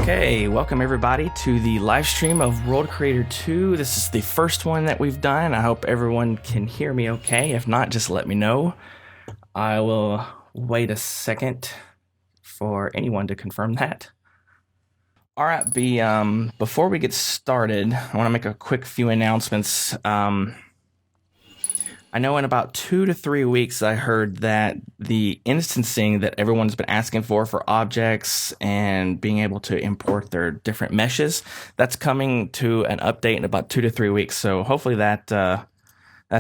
Okay, welcome everybody to the live stream of World Creator 2. This is the first one that we've done. I hope everyone can hear me okay. If not, just let me know. I will wait a second for anyone to confirm that. All right, before we get started, I want to make a quick few announcements. I know in about 2 to 3 weeks, I heard that the instancing that everyone's been asking for objects and being able to import their different meshes, that's coming to an update in about 2 to 3 weeks. So hopefully that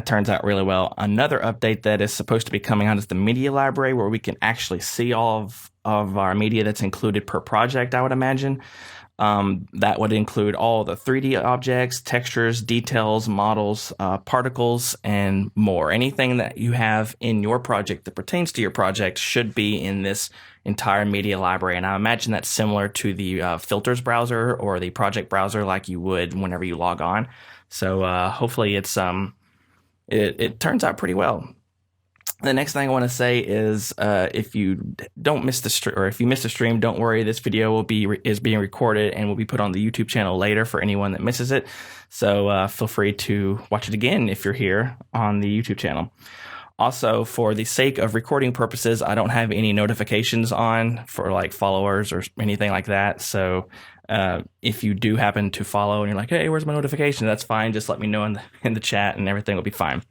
turns out really well. Another update that is supposed to be coming out is the media library, where we can actually see all of our media that's included per project, I would imagine. That would include all the 3D objects, textures, details, models, particles, and more. Anything that you have in your project that pertains to your project should be in this entire media library. And I imagine that's similar to the filters browser or the project browser like you would whenever you log on. So hopefully it turns out pretty well. The next thing I want to say is if you don't miss the stream, or if you miss the stream, don't worry. This video is being recorded and will be put on the YouTube channel later for anyone that misses it. So feel free to watch it again if you're here on the YouTube channel. Also, for the sake of recording purposes, I don't have any notifications on for like followers or anything like that. So if you do happen to follow and you're like, hey, where's my notification? That's fine. Just let me know in the chat and everything will be fine.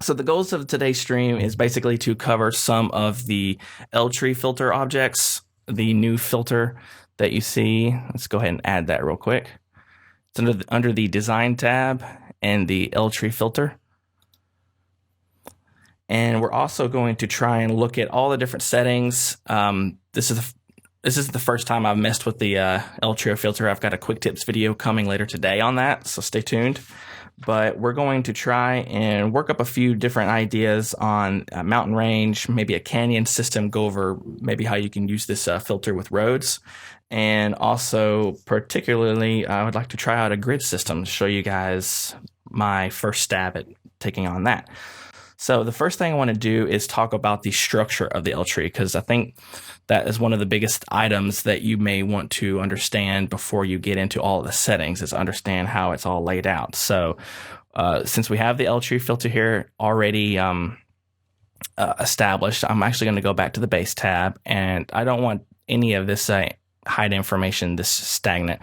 So the goals of today's stream is basically to cover some of the L-tree filter objects, the new filter that you see. Let's go ahead and add that real quick. It's under the Design tab and the L-tree filter. And we're also going to try and look at all the different settings. This is the first time I've messed with the L-tree filter. I've got a quick tips video coming later today on that, so stay tuned. But we're going to try and work up a few different ideas on a mountain range, maybe a canyon system, go over maybe how you can use this filter with roads. And also, particularly, I would like to try out a grid system to show you guys my first stab at taking on that. So the first thing I want to do is talk about the structure of the L-tree, because I think that is one of the biggest items that you may want to understand before you get into all of the settings, is understand how it's all laid out. So since we have the L-tree filter here already established, I'm actually going to go back to the base tab, and I don't want any of this hide information, this stagnant.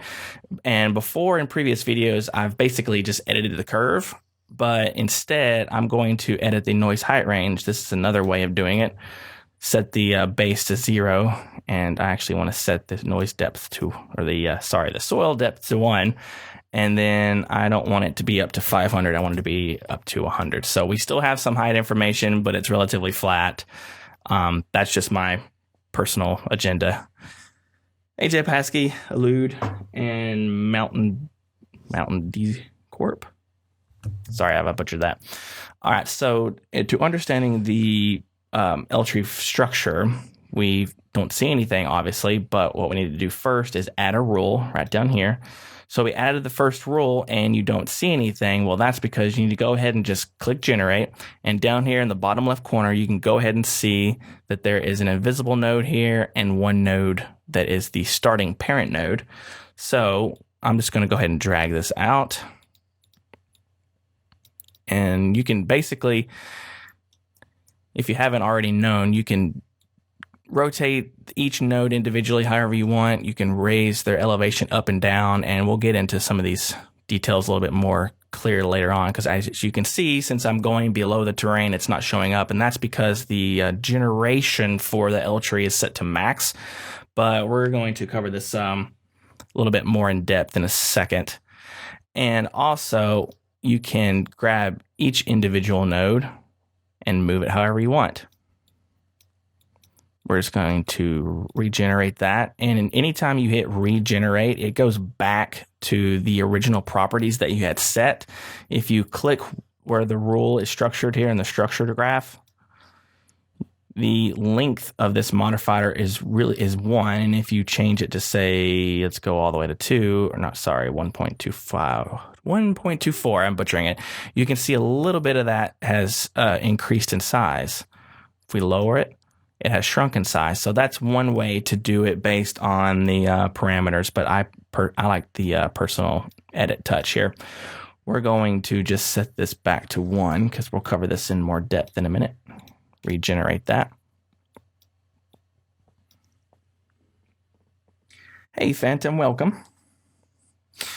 And before in previous videos, I've basically just edited the curve, but instead I'm going to edit the noise height range. This is another way of doing it. Set the base to 0, and I actually want to set the noise depth to, or the soil depth to 1, and then I don't want it to be up to 500. I want it to be up to 100. So we still have some height information, but it's relatively flat. That's just my personal agenda. AJ Paskey, Elude, and Mountain D Corp. Sorry, I butchered that. All right, so to understanding the L-tree structure, we don't see anything, obviously, but what we need to do first is add a rule right down here. So we added the first rule and you don't see anything. Well, that's because you need to go ahead and just click generate. And down here in the bottom left corner, you can go ahead and see that there is an invisible node here and one node that is the starting parent node. So I'm just going to go ahead and drag this out. And you can basically, if you haven't already known, you can rotate each node individually however you want. You can raise their elevation up and down, and we'll get into some of these details a little bit more clear later on, because as you can see, since I'm going below the terrain, it's not showing up, and that's because the generation for the L-tree is set to max. But we're going to cover this a little bit more in depth in a second. And also, you can grab each individual node and move it however you want. We're just going to regenerate that. And anytime you hit regenerate, it goes back to the original properties that you had set. If you click where the rule is structured here in the structured graph, the length of this modifier is 1. And if you change it to, say, let's go all the way to 2, or not, sorry, 1.24, I'm butchering it. You can see a little bit of that has increased in size. If we lower it, it has shrunk in size. So that's one way to do it based on the parameters, but I like the personal edit touch here. We're going to just set this back to 1 because we'll cover this in more depth in a minute. Regenerate that. Hey, Phantom, welcome.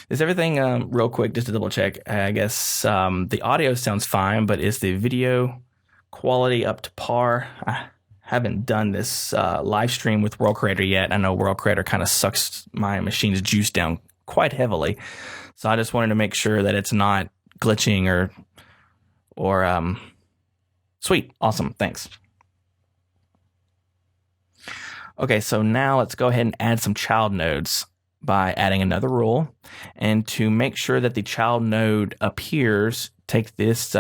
Is everything, real quick, just to double check, I guess the audio sounds fine, but is the video quality up to par? I haven't done this live stream with World Creator yet. I know World Creator kind of sucks my machine's juice down quite heavily. So I just wanted to make sure that it's not glitching or sweet. Awesome. Thanks. Okay, so now let's go ahead and add some child nodes by adding another rule. And to make sure that the child node appears, take this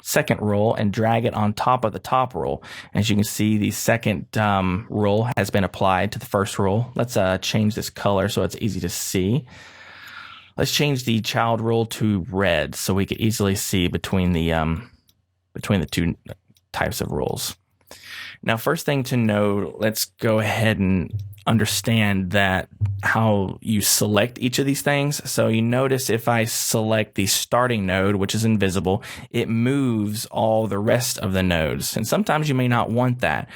second rule and drag it on top of the top rule. As you can see, the second rule has been applied to the first rule. Let's change this color so it's easy to see. Let's change the child rule to red so we can easily see between the two types of rules. Now, first thing to know, let's go ahead and understand that how you select each of these things. So you notice if I select the starting node, which is invisible, it moves all the rest of the nodes. And sometimes you may not want that.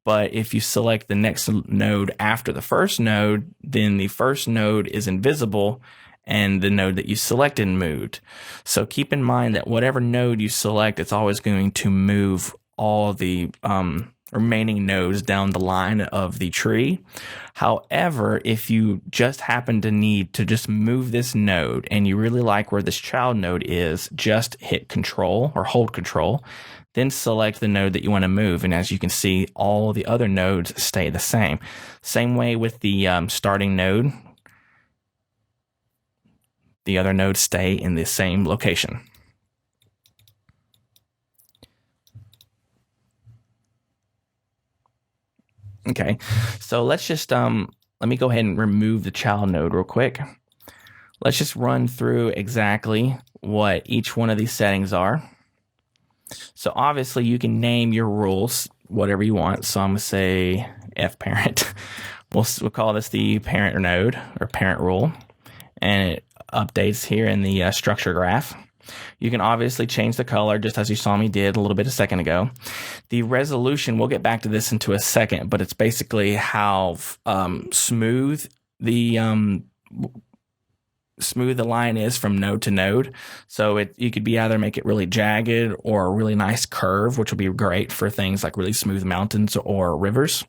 But if you select the next node after the first node, then the first node is invisible and the node that you selected moved. So keep in mind that whatever node you select, it's always going to move all the remaining nodes down the line of the tree. However, if you just happen to need to just move this node and you really like where this child node is, just hit Control or hold Control, then select the node that you want to move. And as you can see, all the other nodes stay the same. Same way with the starting node. The other nodes stay in the same location. Okay, so let's just, let me go ahead and remove the child node real quick. Let's just run through exactly what each one of these settings are. So obviously you can name your rules whatever you want. So I'm going to say F parent. We'll call this the parent node or parent rule. And it updates here in the structure graph. You can obviously change the color just as you saw me did a little bit a second ago. The resolution, we'll get back to this into a second, but it's basically how smooth the line is from node to node. So you could be either make it really jagged or a really nice curve, which will be great for things like really smooth mountains or rivers.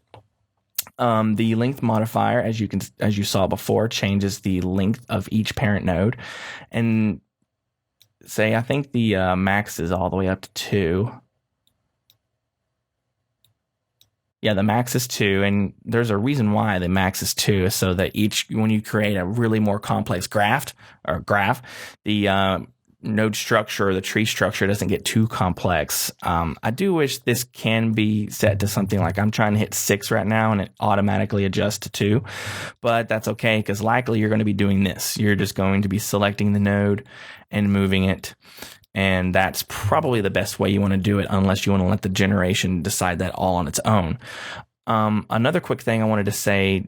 The length modifier, as you saw before, changes the length of each parent node. And say I think the max is all the way up to 2. Yeah, the max is 2, and there's a reason why the max is 2, so that when you create a really more complex graph, the node structure or the tree structure doesn't get too complex. I do wish this can be set to something like I'm trying to hit 6 right now and it automatically adjusts to 2, but that's okay because likely you're going to be doing this. You're just going to be selecting the node and moving it, and that's probably the best way you want to do it unless you want to let the generation decide that all on its own. Another quick thing I wanted to say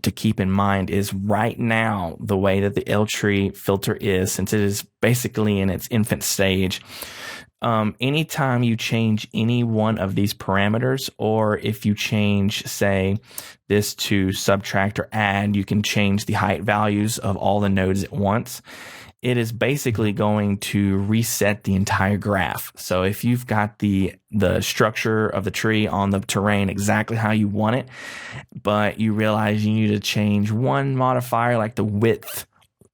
to keep in mind is right now, the way that the L tree filter is, since it is basically in its infant stage, anytime you change any one of these parameters, or if you change, say, this to subtract or add, you can change the height values of all the nodes at once. It is basically going to reset the entire graph. So if you've got the structure of the tree on the terrain exactly how you want it, but you realize you need to change one modifier like the width,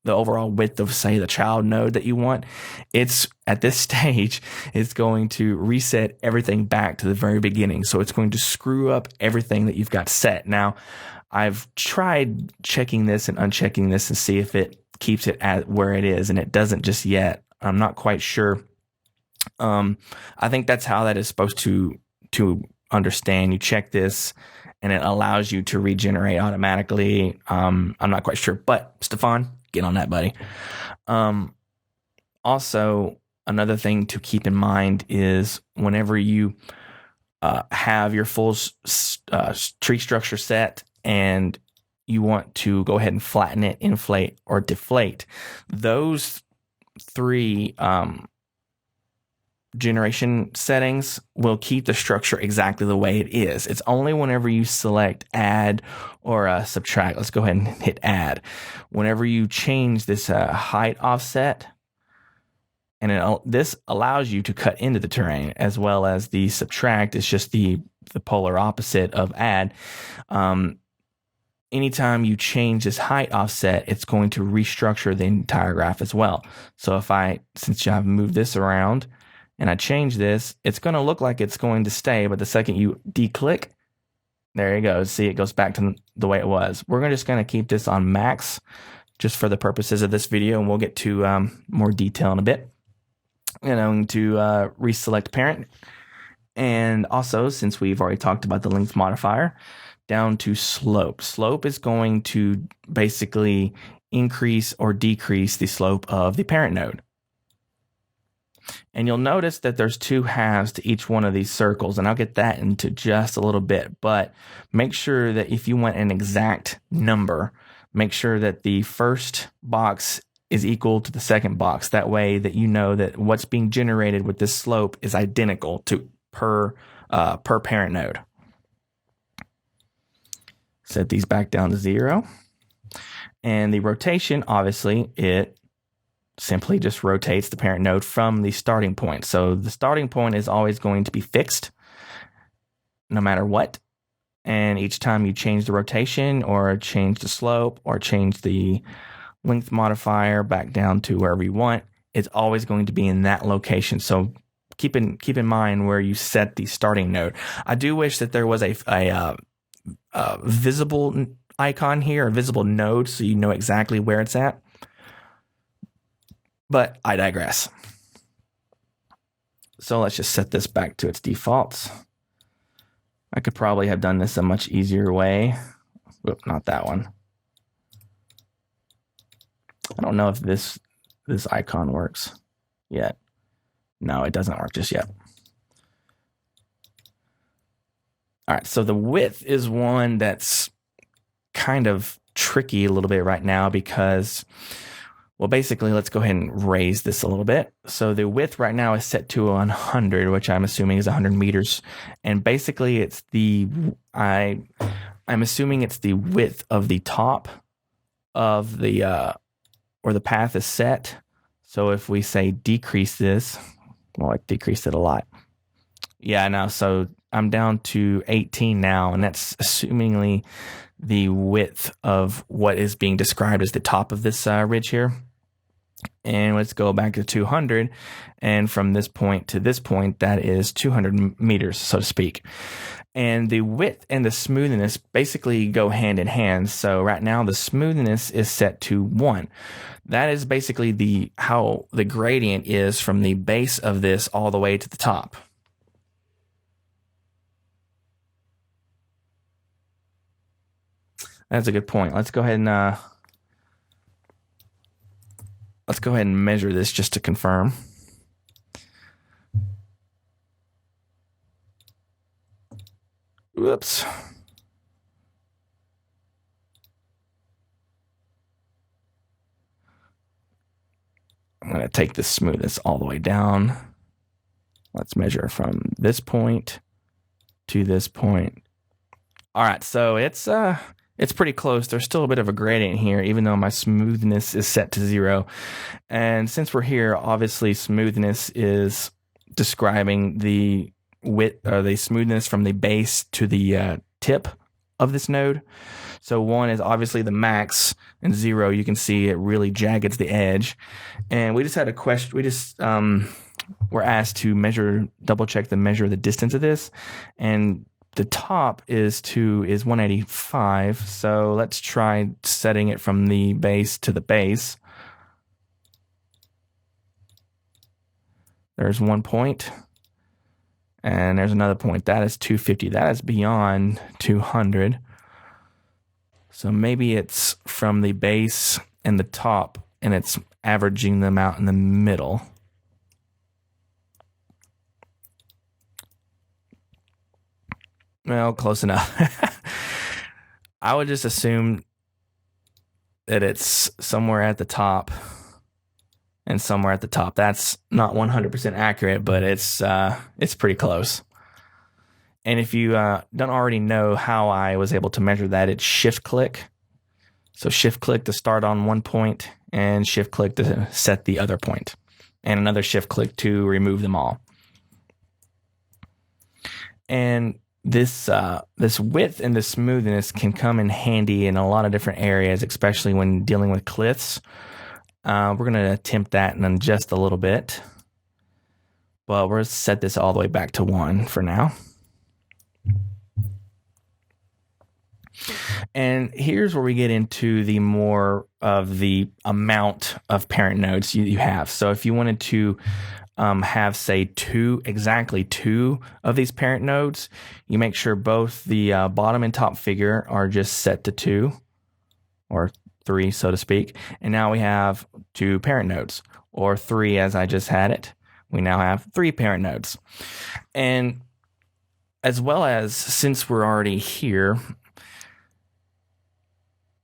the overall width of, say, the child node that you want, it's at this stage, it's going to reset everything back to the very beginning. So it's going to screw up everything that you've got set. Now, I've tried checking this and unchecking this and see if it keeps it at where it is, and it doesn't just yet. I'm not quite sure. I think that's how that is supposed to understand. You check this and it allows you to regenerate automatically. I'm not quite sure, but Stefan, get on that, buddy. Also, another thing to keep in mind is whenever you have your full tree structure set and you want to go ahead and flatten it, inflate, or deflate, those three generation settings will keep the structure exactly the way it is. It's only whenever you select add or subtract. Let's go ahead and hit add. Whenever you change this height offset, and this allows you to cut into the terrain, as well as the subtract is just the polar opposite of add. Anytime you change this height offset, it's going to restructure the entire graph as well. So since I've moved this around and I change this, it's going to look like it's going to stay, but the second you declick, there you go. See, it goes back to the way it was. We're just going to keep this on max just for the purposes of this video, and we'll get to more detail in a bit. I'm going to reselect parent. And also, since we've already talked about the length modifier, down to slope. Slope is going to basically increase or decrease the slope of the parent node. And you'll notice that there's two halves to each one of these circles, and I'll get that into just a little bit. But make sure that if you want an exact number, make sure that the first box is equal to the second box. That way that you know that what's being generated with this slope is identical to per parent node. Set these back down to 0. And the rotation, obviously, it simply just rotates the parent node from the starting point. So the starting point is always going to be fixed no matter what. And each time you change the rotation or change the slope or change the length modifier back down to wherever you want, it's always going to be in that location. So keep in mind where you set the starting node. I do wish that there was a visible icon here, a visible node, so you know exactly where it's at. But I digress. So let's just set this back to its defaults. I could probably have done this a much easier way. Oop, not that one. I don't know if this icon works yet. No, it doesn't work just yet. All right, so the width is one that's kind of tricky a little bit right now because, well, basically, let's go ahead and raise this a little bit. So the width right now is set to 100, which I'm assuming is 100 meters. And basically, it's I'm assuming it's the width of the top of the, where the path is set. So if we say decrease this, well, I decreased it a lot. Yeah, now, so I'm down to 18 now, and that's assumingly the width of what is being described as the top of this ridge here. And let's go back to 200, and from this point to this point, that is 200 meters, so to speak. And the width and the smoothness basically go hand in hand. So right now, the smoothness is set to 1. That is basically how the gradient is from the base of this all the way to the top. That's a good point. Let's go ahead and measure this just to confirm. Whoops. I'm going to take this smoothness all the way down. Let's measure from this point to this point. All right, so it's pretty close. There's still a bit of a gradient here, even though my smoothness is set to 0. And since we're here, obviously smoothness is describing the width or the smoothness from the base to the tip of this node. So 1 is obviously the max, and 0, you can see it really jaggeds the edge. And we just had a question. We just were asked to double check the distance of this, and the top is 185. So let's try setting it from the base to the base. There's 1 point. And there's another point. That is 250. That is beyond 200. So maybe it's from the base and the top, and it's averaging them out in the middle. Well, close enough. I would just assume that it's somewhere at the top and somewhere at the top. That's not 100% accurate, but it's pretty close. And if you don't already know how I was able to measure that, it's shift click. So shift click to start on one point and shift click to set the other point, and another shift click to remove them all. And this width and the smoothness can come in handy in a lot of different areas, especially when dealing with cliffs. We're going to attempt that in just a little bit. But we'll set this all the way back to 1 for now. And here's where we get into the more of the amount of parent nodes you have. So if you wanted to have, say, exactly two of these parent nodes, you make sure both the bottom and top figure are just set to 2 or 3, so to speak. And now we have 2 parent nodes, or 3 as I just had it. We now have 3 parent nodes. And as well as, since we're already here,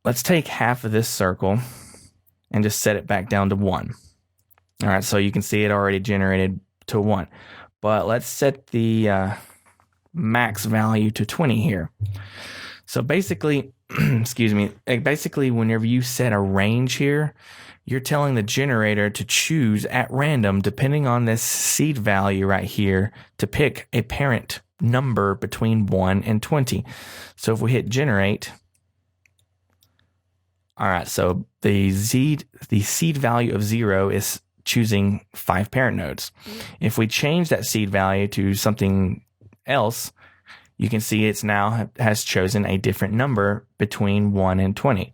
let's take half of this circle and just set it back down to 1. All right, so you can see it already generated to 1. But let's set the max value to 20 here. So basically, excuse me, basically whenever you set a range here, you're telling the generator to choose at random, depending on this seed value right here, to pick a parent number between 1 and 20. So if we hit generate, all right, so the seed value of 0 is choosing 5 parent nodes. If we change that seed value to something else, you can see it's now has chosen a different number between 1 and 20.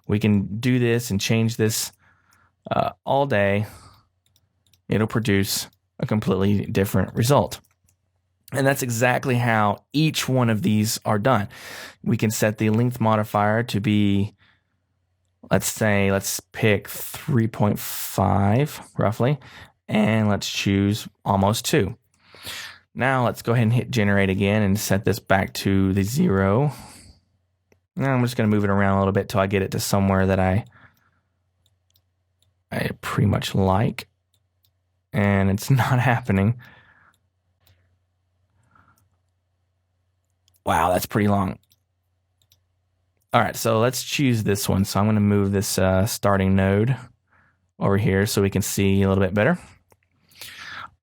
We can do this and change this all day. It'll produce a completely different result. And that's exactly how each one of these are done. We can set the length modifier to be, let's pick 3.5 roughly, and let's choose almost 2. Now let's go ahead and hit generate again and set this back to the 0. Now I'm just going to move it around a little bit till I get it to somewhere that I pretty much like, and it's not happening. Wow, that's pretty long. All right, so let's choose this one. So I'm going to move this starting node over here so we can see a little bit better.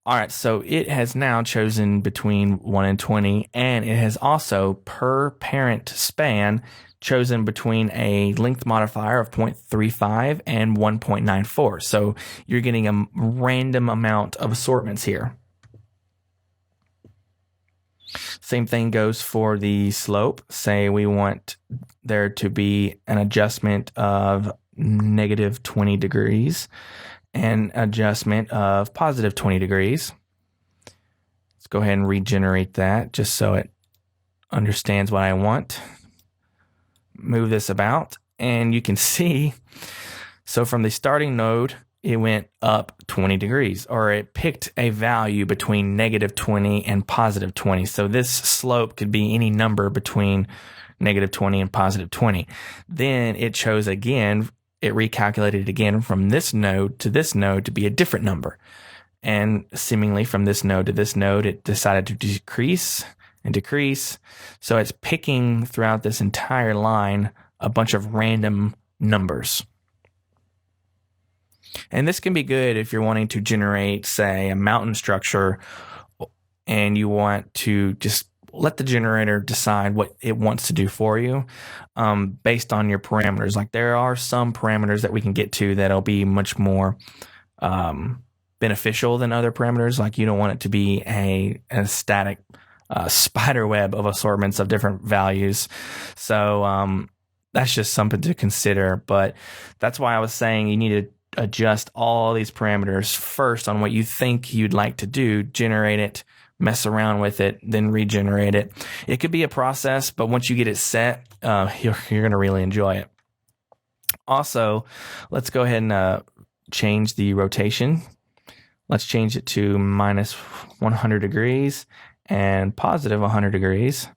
All right, so it has now chosen between 1 and 20, and it has also, per parent span, chosen between a length modifier of 0.35 and 1.94. So you're getting a random amount of assortments here. Same thing goes for the slope. Say we want there to be an adjustment of negative 20 degrees and adjustment of positive 20 degrees. Let's go ahead and regenerate that just so it understands what I want. Move this about, and you can see, so from the starting node, it went up 20 degrees, or it picked a value between negative 20 and positive 20. So this slope could be any number between negative 20 and positive 20. Then it chose again, it recalculated it again from this node to be a different number. And seemingly from this node to this node, it decided to decrease and decrease. So it's picking throughout this entire line a bunch of random numbers. And this can be good if you're wanting to generate, say, a mountain structure, and you want to just let the generator decide what it wants to do for you based on your parameters. Like there are some parameters that we can get to that'll be much more beneficial than other parameters. Like you don't want it to be a static spider web of assortments of different values. So that's just something to consider. But that's why I was saying you need to adjust all these parameters first on what you think you'd like to do, generate it, mess around with it, then regenerate it. It could be a process, but once you get it set, you're going to really enjoy it. Also, let's go ahead and change the rotation. Let's change it to minus 100 degrees and positive 100 degrees.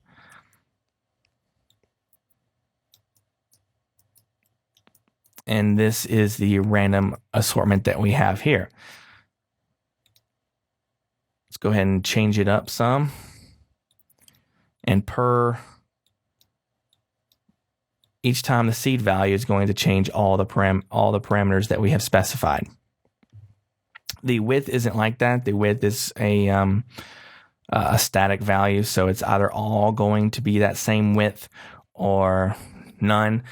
And this is the random assortment that we have here. Let's go ahead and change it up some. And each time the seed value is going to change all the parameters that we have specified. The width isn't like that. The width is a static value, so it's either all going to be that same width or none.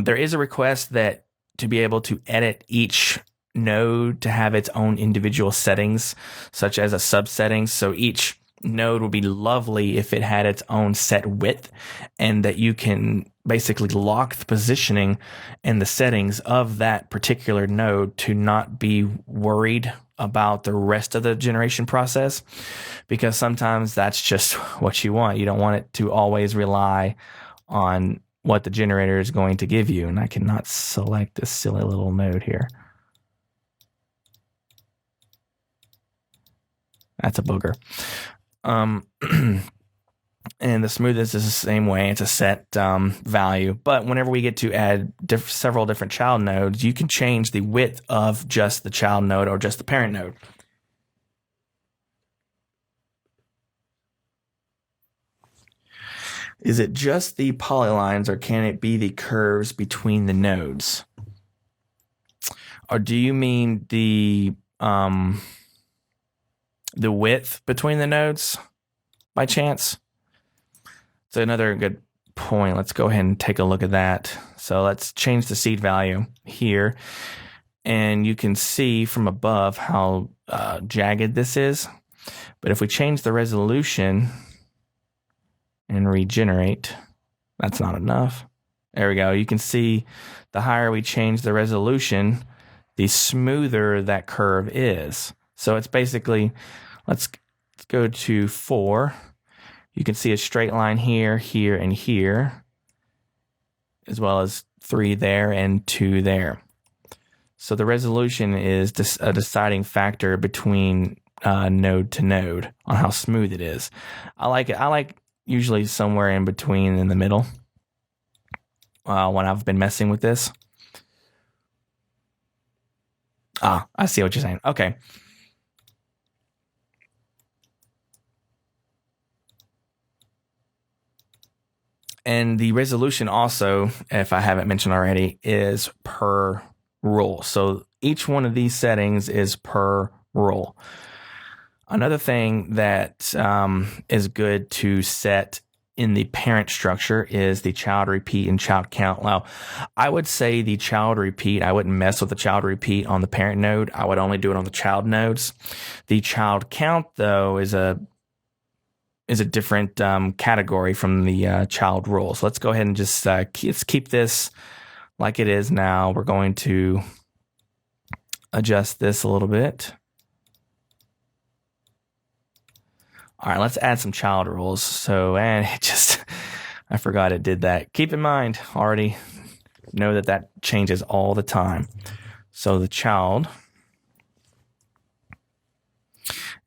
There is a request that to be able to edit each node to have its own individual settings, such as a subsetting. So each node would be lovely if it had its own set width, and that you can basically lock the positioning and the settings of that particular node to not be worried about the rest of the generation process, because sometimes that's just what you want. You don't want it to always rely on what the generator is going to give you. And I cannot select this silly little node here. That's a booger. And the smoothness is the same way. It's a set value. But whenever we get to add several different child nodes, you can change the width of just the child node or just the parent node. Is it just the polylines, or can it be the curves between the nodes? Or do you mean the width between the nodes by chance? It's another good point. Let's go ahead and take a look at that. So let's change the seed value here. And you can see from above how jagged this is. But if we change the resolution and regenerate, that's not enough. There we go. You can see the higher we change the resolution, the smoother that curve is. So it's basically, let's go to 4. You can see a straight line here, here, and here, as well as 3 there and 2 there. So the resolution is a deciding factor between node to node on how smooth it is. I like it. I like usually somewhere in between, in the middle, when I've been messing with this. I see what you're saying. Okay. And the resolution also, if I haven't mentioned already, is per rule. So each one of these settings is per rule. Another thing that is good to set in the parent structure is the child repeat and child count. Now, I would say the child repeat, I wouldn't mess with the child repeat on the parent node. I would only do it on the child nodes. The child count, though, is a different category from the child rule. So let's go ahead and just let's keep this like it is now. We're going to adjust this a little bit. All right, let's add some child rules. So, and it just, I forgot it did that. Keep in mind, already know that changes all the time. So the child,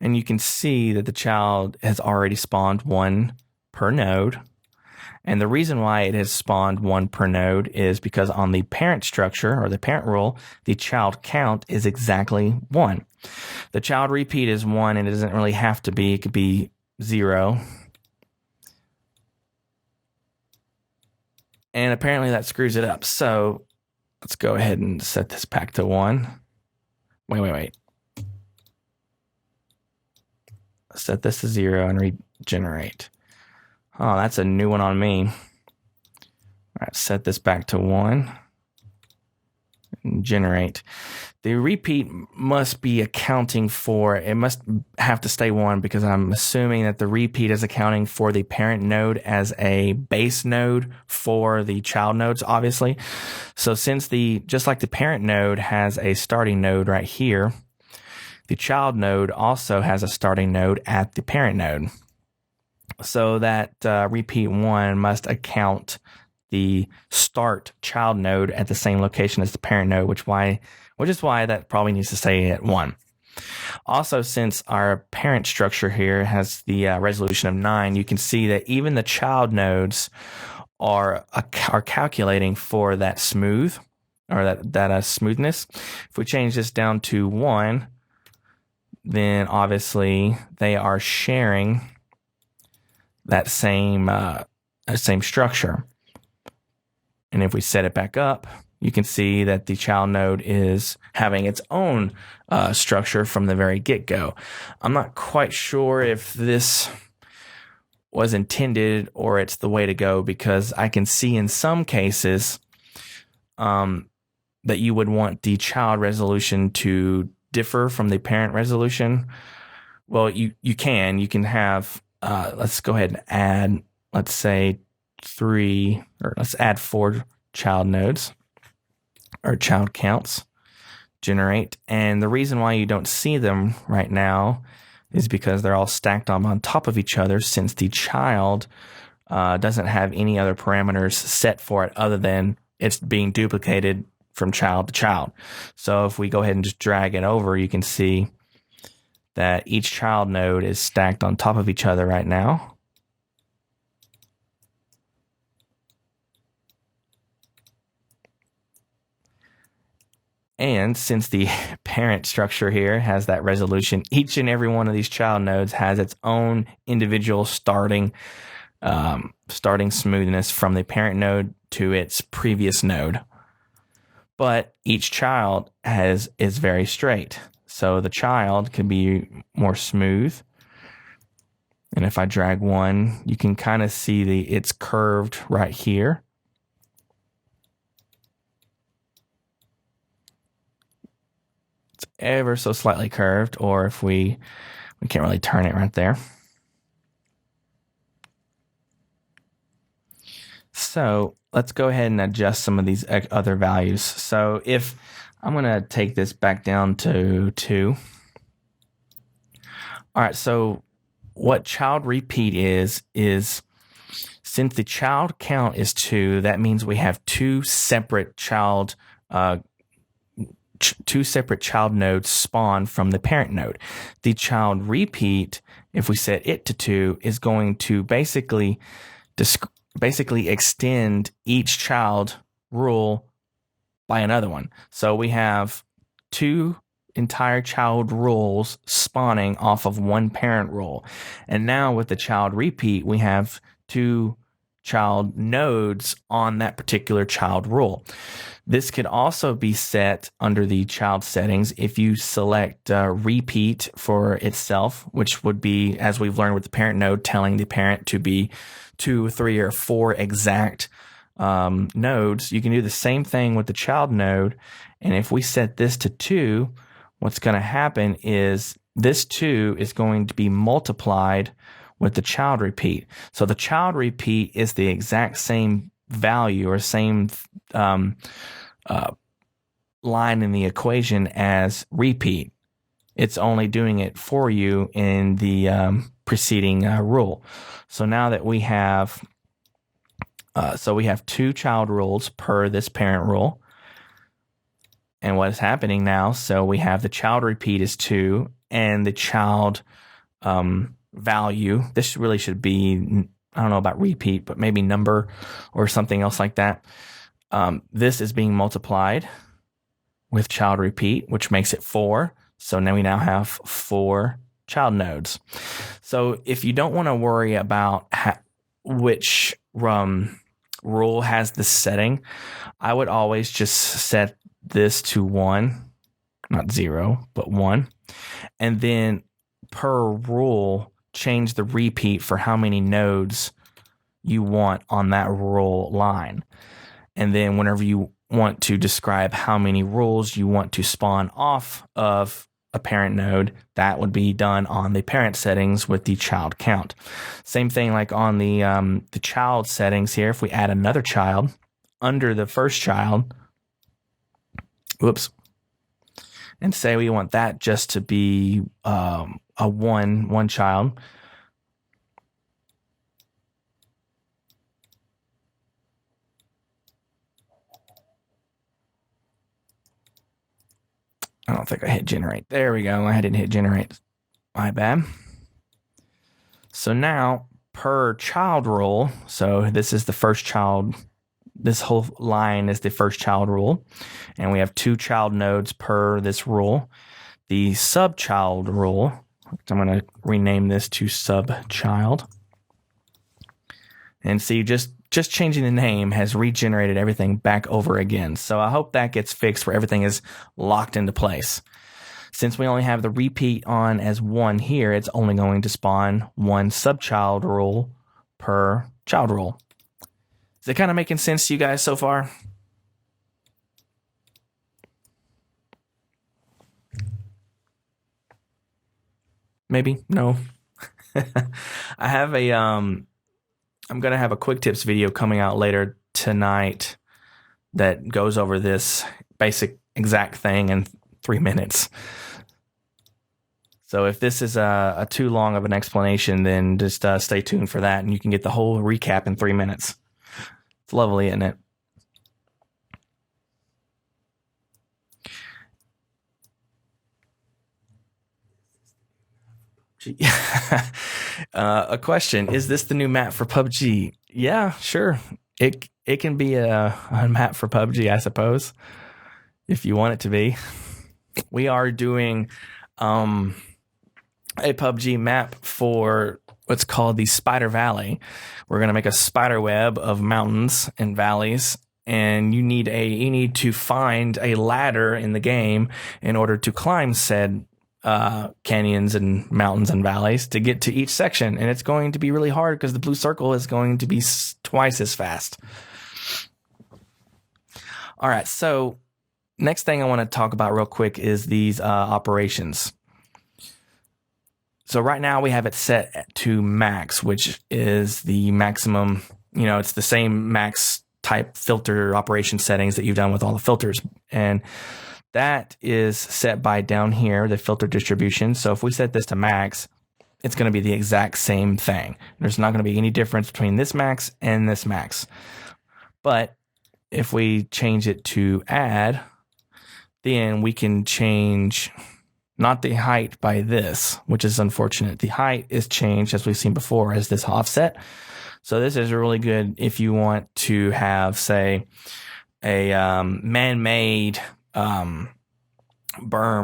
and you can see that the child has already spawned 1 per node. And the reason why it has spawned 1 per node is because on the parent structure, or the parent rule, the child count is exactly 1. The child repeat is 1, and it doesn't really have to be. It could be 0. And apparently that screws it up. So let's go ahead and set this back to 1. Wait. Set this to 0 and regenerate. Oh, that's a new one on me. All right, set this back to 1 and generate. The repeat must be accounting for, it must have to stay 1, because I'm assuming that the repeat is accounting for the parent node as a base node for the child nodes, obviously. So since just like the parent node has a starting node right here, the child node also has a starting node at the parent node. So that repeat 1 must account the start child node at the same location as the parent node, which is why that probably needs to stay at 1. Also, since our parent structure here has the resolution of 9, you can see that even the child nodes are calculating for that smooth, or that smoothness. If we change this down to 1, then obviously they are sharing that same structure. And if we set it back up, you can see that the child node is having its own structure from the very get-go. I'm not quite sure if this was intended or it's the way to go, because I can see in some cases that you would want the child resolution to differ from the parent resolution. Well, you can have, let's go ahead and add, let's say 3, or let's add 4 child nodes or child counts, generate. And the reason why you don't see them right now is because they're all stacked on top of each other, since the child doesn't have any other parameters set for it other than it's being duplicated from child to child. So if we go ahead and just drag it over, you can see that each child node is stacked on top of each other right now. And since the parent structure here has that resolution, each and every one of these child nodes has its own individual starting smoothness from the parent node to its previous node. But each child is very straight. So the child can be more smooth. And if I drag one, you can kind of see it's curved right here. It's ever so slightly curved, or if we can't really turn it right there. So let's go ahead and adjust some of these other values. So if I'm going to take this back down to 2. All right, so what child repeat is since the child count is 2, that means we have two separate child nodes spawn from the parent node. The child repeat, if we set it to 2, is going to basically extend each child rule by another one. So we have 2 entire child rules spawning off of one parent rule. And now with the child repeat, we have 2 child nodes on that particular child rule. This could also be set under the child settings if you select repeat for itself, which would be, as we've learned with the parent node, telling the parent to be 2, 3, or 4 exact nodes. You can do the same thing with the child node. And if we set this to 2, what's going to happen is this 2 is going to be multiplied with the child repeat. So the child repeat is the exact same value or same line in the equation as repeat. It's only doing it for you in the preceding rule. So now that we have, we have 2 child rules per this parent rule. And what is happening now, so we have the child repeat is 2, and the child value, this really should be, I don't know about repeat, but maybe number or something else like that. This is being multiplied with child repeat, which makes it 4. So now we have 4 child nodes. So if you don't want to worry about which rule has the setting, I would always just set this to 1, not 0, but 1. And then per rule, change the repeat for how many nodes you want on that rule line. And then whenever you want to describe how many rules you want to spawn off of a parent node, that would be done on the parent settings with the child count. Same thing like on the child settings here. If we add another child under the first child, and say we want that just to be a one child. I don't think I hit generate. There we go. I didn't hit generate. My bad. So now per child rule, so this is the first child this whole line is the first child rule, and we have 2 child nodes per this rule. The sub-child rule, I'm going to rename this to sub-child. And see, just changing the name has regenerated everything back over again. So I hope that gets fixed where everything is locked into place. Since we only have the repeat on as 1 here, it's only going to spawn 1 sub-child rule per child rule. Is it kind of making sense to you guys so far? Maybe? No? I have a, I'm going to have a quick tips video coming out later tonight that goes over this basic exact thing in 3 minutes. So if this is a too long of an explanation, then just stay tuned for that, and you can get the whole recap in 3 minutes. It's lovely, isn't it? A question: is this the new map for PUBG? Yeah, sure. It can be a map for PUBG, I suppose, if you want it to be. We are doing a PUBG map for what's called the Spider Valley. We're going to make a spider web of mountains and valleys, and you need to find a ladder in the game in order to climb said canyons and mountains and valleys to get to each section. And it's going to be really hard because the blue circle is going to be twice as fast. All right, so next thing I want to talk about real quick is these operations. So right now we have it set to max, which is the maximum, it's the same max type filter operation settings that you've done with all the filters. And that is set by down here, the filter distribution. So if we set this to max, it's going to be the exact same thing. There's not going to be any difference between this max and this max. But if we change it to add, then we can change not the height by this, which is unfortunate. The height is changed, as we've seen before, as this offset. So this is really good if you want to have, say, a man-made berm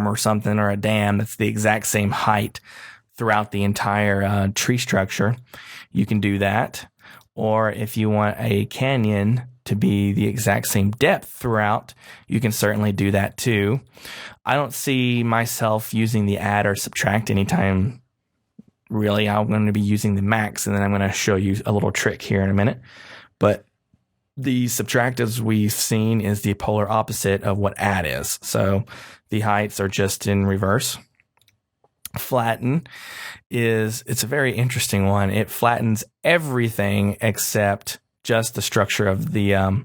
or something, or a dam that's the exact same height throughout the entire tree structure. You can do that. Or if you want a canyon to be the exact same depth throughout, you can certainly do that too. I don't see myself using the add or subtract anytime. Really, I'm going to be using the max, and then I'm going to show you a little trick here in a minute. But the subtract, as we've seen, is the polar opposite of what add is. So the heights are just in reverse. Flatten it's a very interesting one. It flattens everything except just the structure of the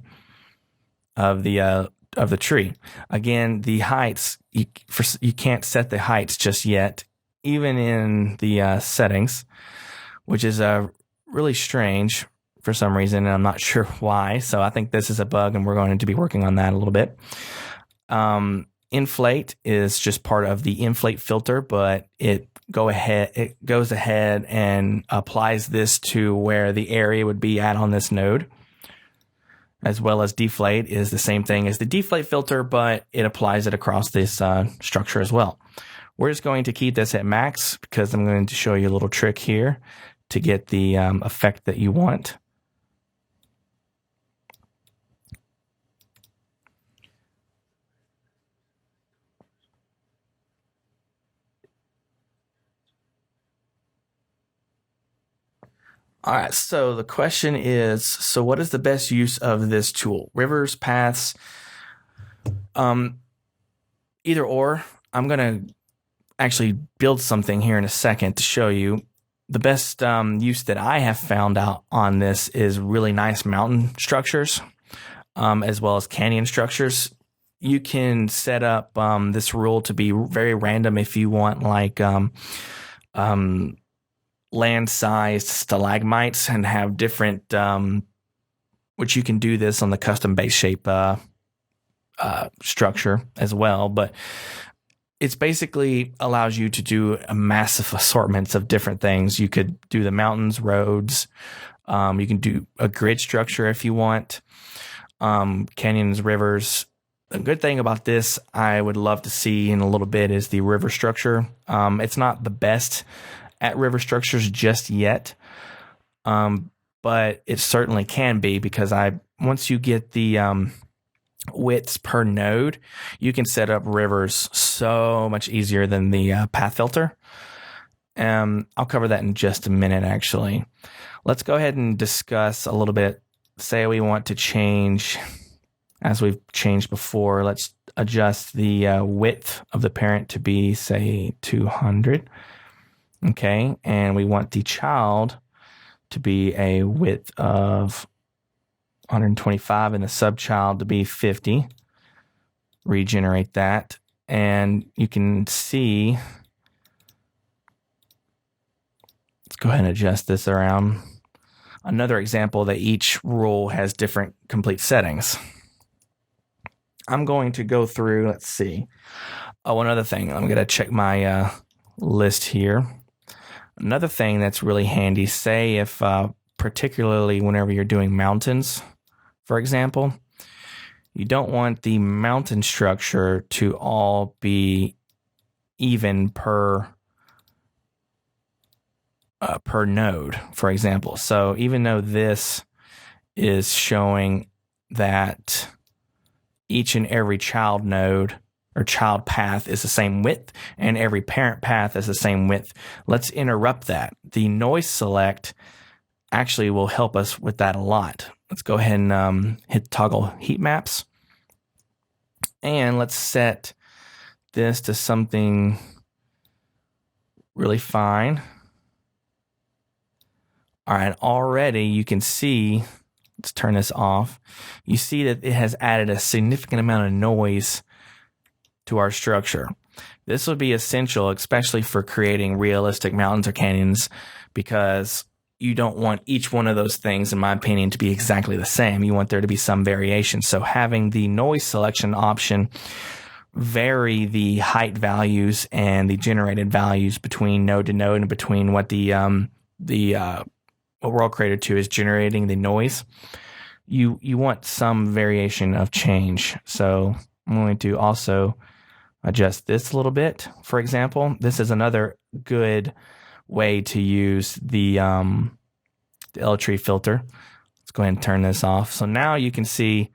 tree. Again, the heights, you can't set the heights just yet, even in the settings, which is really strange for some reason, and I'm not sure why. So I think this is a bug, and we're going to be working on that a little bit. Inflate is just part of the inflate filter, but it goes ahead and applies this to where the area would be at on this node. As well as deflate is the same thing as the deflate filter, but it applies it across this structure as well. We're just going to keep this at max because I'm going to show you a little trick here to get the effect that you want. All right, so the question is, so what is the best use of this tool? Rivers, paths, either or. I'm going to actually build something here in a second to show you. The best use that I have found out on this is really nice mountain structures, as well as canyon structures. You can set up this rule to be very random if you want, like land-sized stalagmites, and have different, which you can do this on the custom base shape structure as well. But it's basically allows you to do a massive assortments of different things. You could do the mountains, roads. You can do a grid structure if you want. canyons, rivers. The good thing about this I would love to see in a little bit is the river structure. It's not the best at river structures just yet, but it certainly can be, because once you get the widths per node, you can set up rivers so much easier than the path filter. I'll cover that in just a minute, actually. Let's go ahead and discuss a little bit. Say we want to change, as we've changed before, let's adjust the width of the parent to be, say, 200. Okay, and we want the child to be a width of 125 and the subchild to be 50. Regenerate that, and you can see, let's go ahead and adjust this around. Another example that each rule has different complete settings. I'm going to go through, let's see. Oh, another thing, I'm going to check my list here. Another thing that's really handy, say if particularly whenever you're doing mountains, for example, you don't want the mountain structure to all be even per node, for example. So even though this is showing that each and every child node or child path is the same width and every parent path is the same width, let's interrupt that. The noise select actually will help us with that a lot. Let's go ahead and hit toggle heat maps, and let's set this to something really fine. All right, already you can see, let's turn this off. You see that it has added a significant amount of noise to our structure. This would be essential, especially for creating realistic mountains or canyons, because you don't want each one of those things, in my opinion, to be exactly the same. You want there to be some variation. So having the noise selection option vary the height values and the generated values between node to node and between what the World Creator 2 is generating the noise. You want some variation of change. So I'm going to also adjust this a little bit. For example, this is another good way to use the L-tree filter. Let's go ahead and turn this off. So now you can see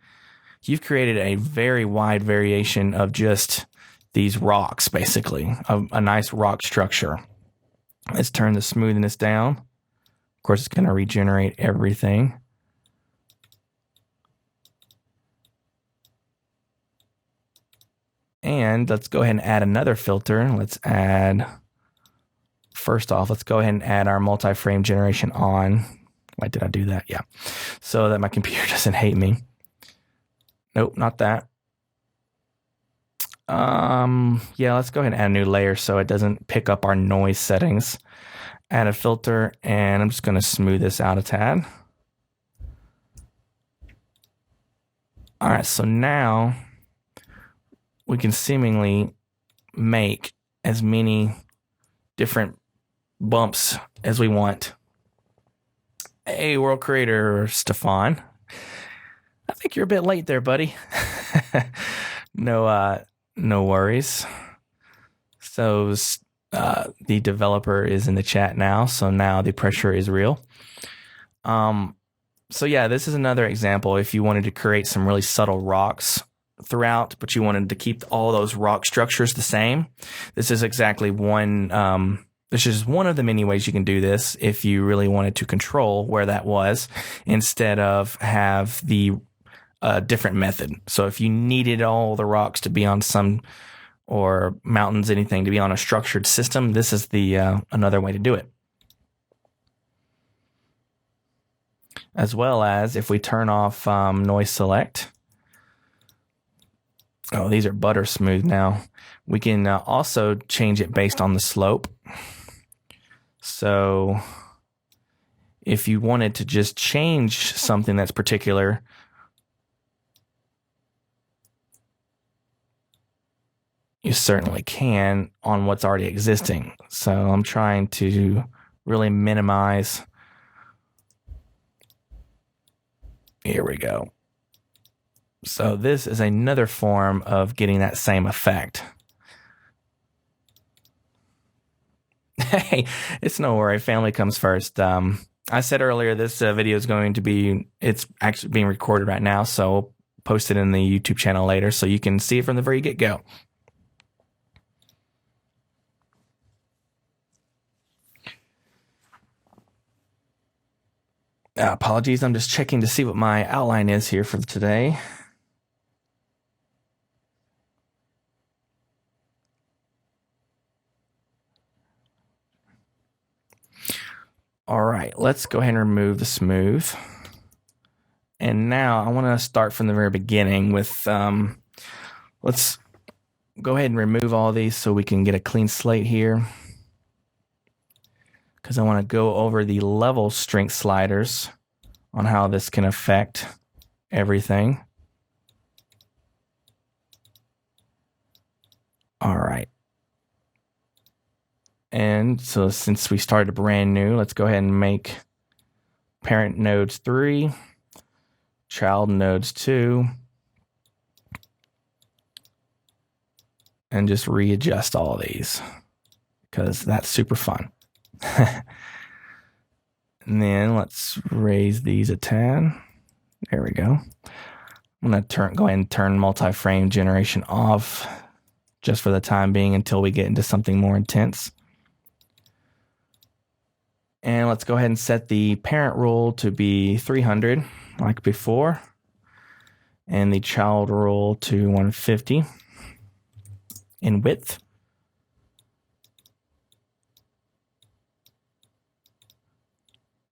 you've created a very wide variation of just these rocks, basically, a nice rock structure. Let's turn the smoothness down. Of course, it's going to regenerate everything. And let's go ahead and add another filter. Let's add, first off, let's go ahead and add our multiframe generation on. Why did I do that? Yeah. So that my computer doesn't hate me. Nope, not that. Yeah, let's go ahead and add a new layer so it doesn't pick up our noise settings. Add a filter, and I'm just going to smooth this out a tad. All right, so now we can seemingly make as many different bumps as we want. Hey, World Creator Stefan. I think you're a bit late there, buddy. No worries. So the developer is in the chat now, so now the pressure is real. So yeah, this is another example. If you wanted to create some really subtle rocks throughout, but you wanted to keep all those rock structures the same, this is exactly one. This is one of the many ways you can do this if you really wanted to control where that was, instead of have the different method. So if you needed all the rocks to be on some, or mountains, anything to be on a structured system, this is the another way to do it. As well as if we turn off noise select. Oh, these are butter smooth now. We can also change it based on the slope. So if you wanted to just change something that's particular, you certainly can on what's already existing. So I'm trying to really minimize. Here we go. So this is another form of getting that same effect. Hey, it's no worry. Family comes first. I said earlier this video is going to be, it's actually being recorded right now, so I'll post it in the YouTube channel later so you can see it from the very get-go. Apologies, I'm just checking to see what my outline is here for today. All right, let's go ahead and remove the smooth. And now I want to start from the very beginning with, let's go ahead and remove all these so we can get a clean slate here. Because I want to go over the level strength sliders on how this can affect everything. All right. And so since we started brand new, let's go ahead and make parent nodes 3, child nodes 2, and just readjust all of these because that's super fun. And then let's raise these a tad. There we go. I'm going to go ahead and turn multi-frame generation off just for the time being until we get into something more intense. And let's go ahead and set the parent rule to be 300 like before, and the child rule to 150 in width.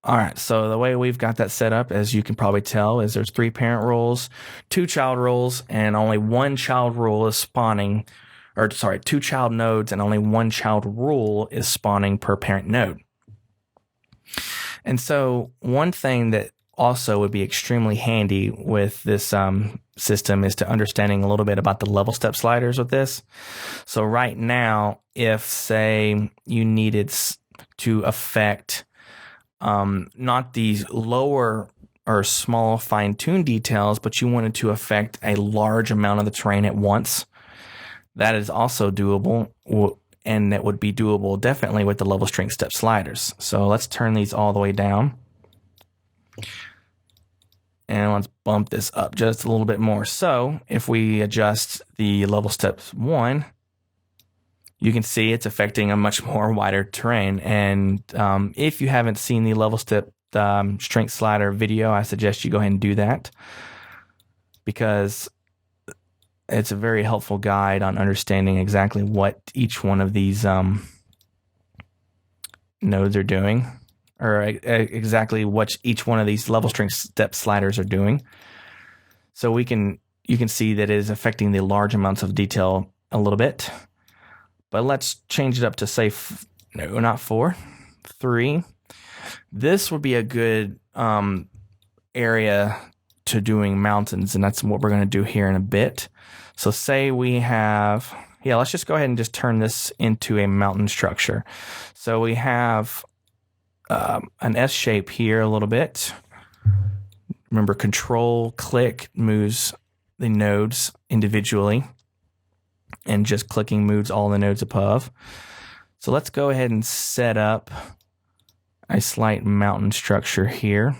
All right, so the way we've got that set up, as you can probably tell, is there's 3 parent rules, 2 child rules, and only 1 child rule is spawning, or sorry, 2 child nodes and only 1 child rule is spawning per parent node. And so one thing that also would be extremely handy with this system is to understanding a little bit about the level step sliders with this. So right now, if say you needed to affect not these lower or small fine-tuned details, but you wanted to affect a large amount of the terrain at once, that is also doable. And that would be doable definitely with the level strength step sliders. So let's turn these all the way down. And let's bump this up just a little bit more. So if we adjust the level step 1, you can see it's affecting a much more wider terrain. And if you haven't seen the level step strength slider video, I suggest you go ahead and do that, because it's a very helpful guide on understanding exactly what each one of these nodes are doing, or exactly what each one of these level strength step sliders are doing. So you can see that it is affecting the large amounts of detail a little bit. But let's change it up to say, no, not 4, 3. This would be a good area to doing mountains, and that's what we're going to do here in a bit. So say we have, let's just go ahead and just turn this into a mountain structure. So we have an S shape here a little bit. Remember, control click moves the nodes individually, and just clicking moves all the nodes above. So let's go ahead and set up a slight mountain structure here,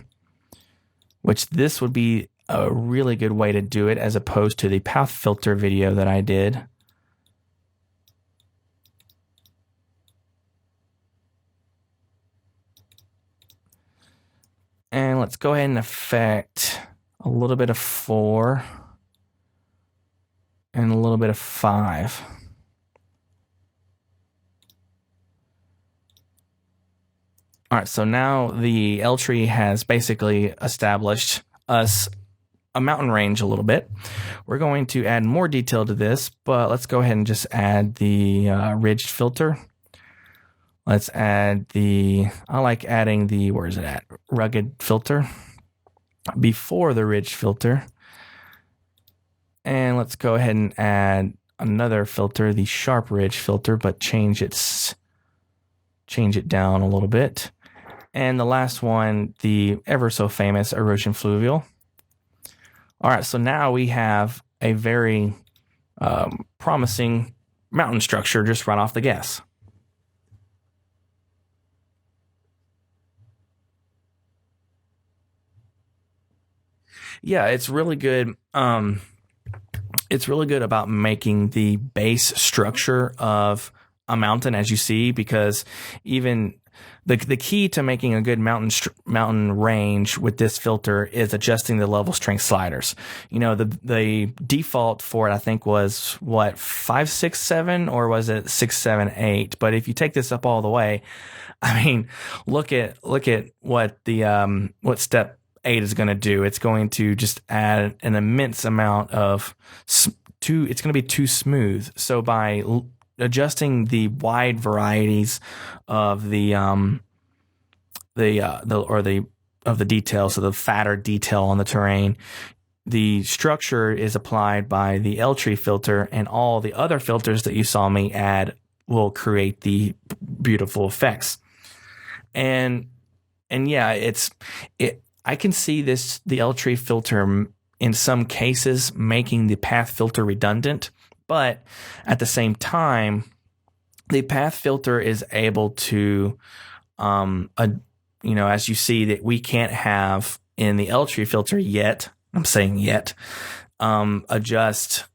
which this would be a really good way to do it as opposed to the path filter video that I did. And let's go ahead and affect a little bit of 4 and a little bit of 5. All right, so now the L tree has basically established us a mountain range a little bit. We're going to add more detail to this, but let's go ahead and just add the ridged filter. Let's add I like adding the, where is it at? Rugged filter before the ridge filter. And let's go ahead and add another filter, the sharp ridge filter, but change it down a little bit. And the last one, the ever so famous Erosion Flooville. All right, so now we have a very promising mountain structure just right off the gas. Yeah, it's really good. It's really good about making the base structure of a mountain, as you see, because even the key to making a good mountain range with this filter is adjusting the level strength sliders. You know, the default for it, I think, was what, 5, 6, 7, or was it 6, 7, 8? But if you take this up all the way, I mean, look at what the what step 8 is going to do. It's going to just add an immense amount of it's going to be too smooth. So by adjusting the wide varieties of the detail, so the fatter detail on the terrain, the structure is applied by the L tree filter, and all the other filters that you saw me add will create the beautiful effects. And yeah, I can see the L tree filter in some cases making the path filter redundant, but at the same time, the path filter is able to, as you see that we can't have in the L tree filter yet. I'm saying yet, adjust,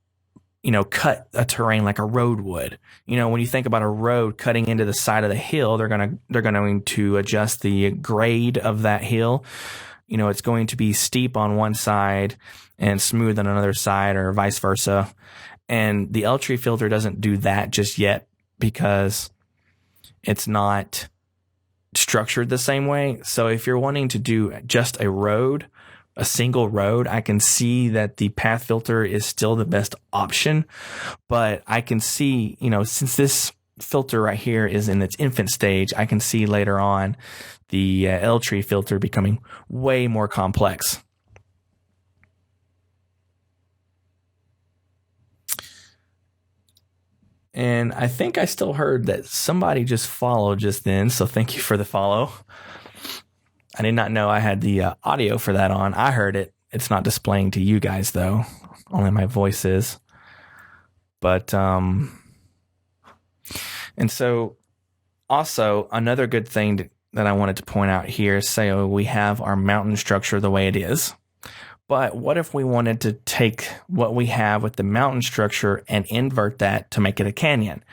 cut a terrain like a road would. When you think about a road cutting into the side of the hill, they're going to adjust the grade of that hill. It's going to be steep on one side and smooth on another side, or vice versa. And the L tree filter doesn't do that just yet because it's not structured the same way. So if you're wanting to do just a single road, I can see that the path filter is still the best option. But I can see, since this filter right here is in its infant stage, I can see later on the L tree filter becoming way more complex. And I think I still heard that somebody just followed just then, so thank you for the follow. I did not know I had the audio for that on. I heard it. It's not displaying to you guys, though. Only my voice is. But, and so also another good thing that I wanted to point out here, say we have our mountain structure the way it is. But what if we wanted to take what we have with the mountain structure and invert that to make it a canyon?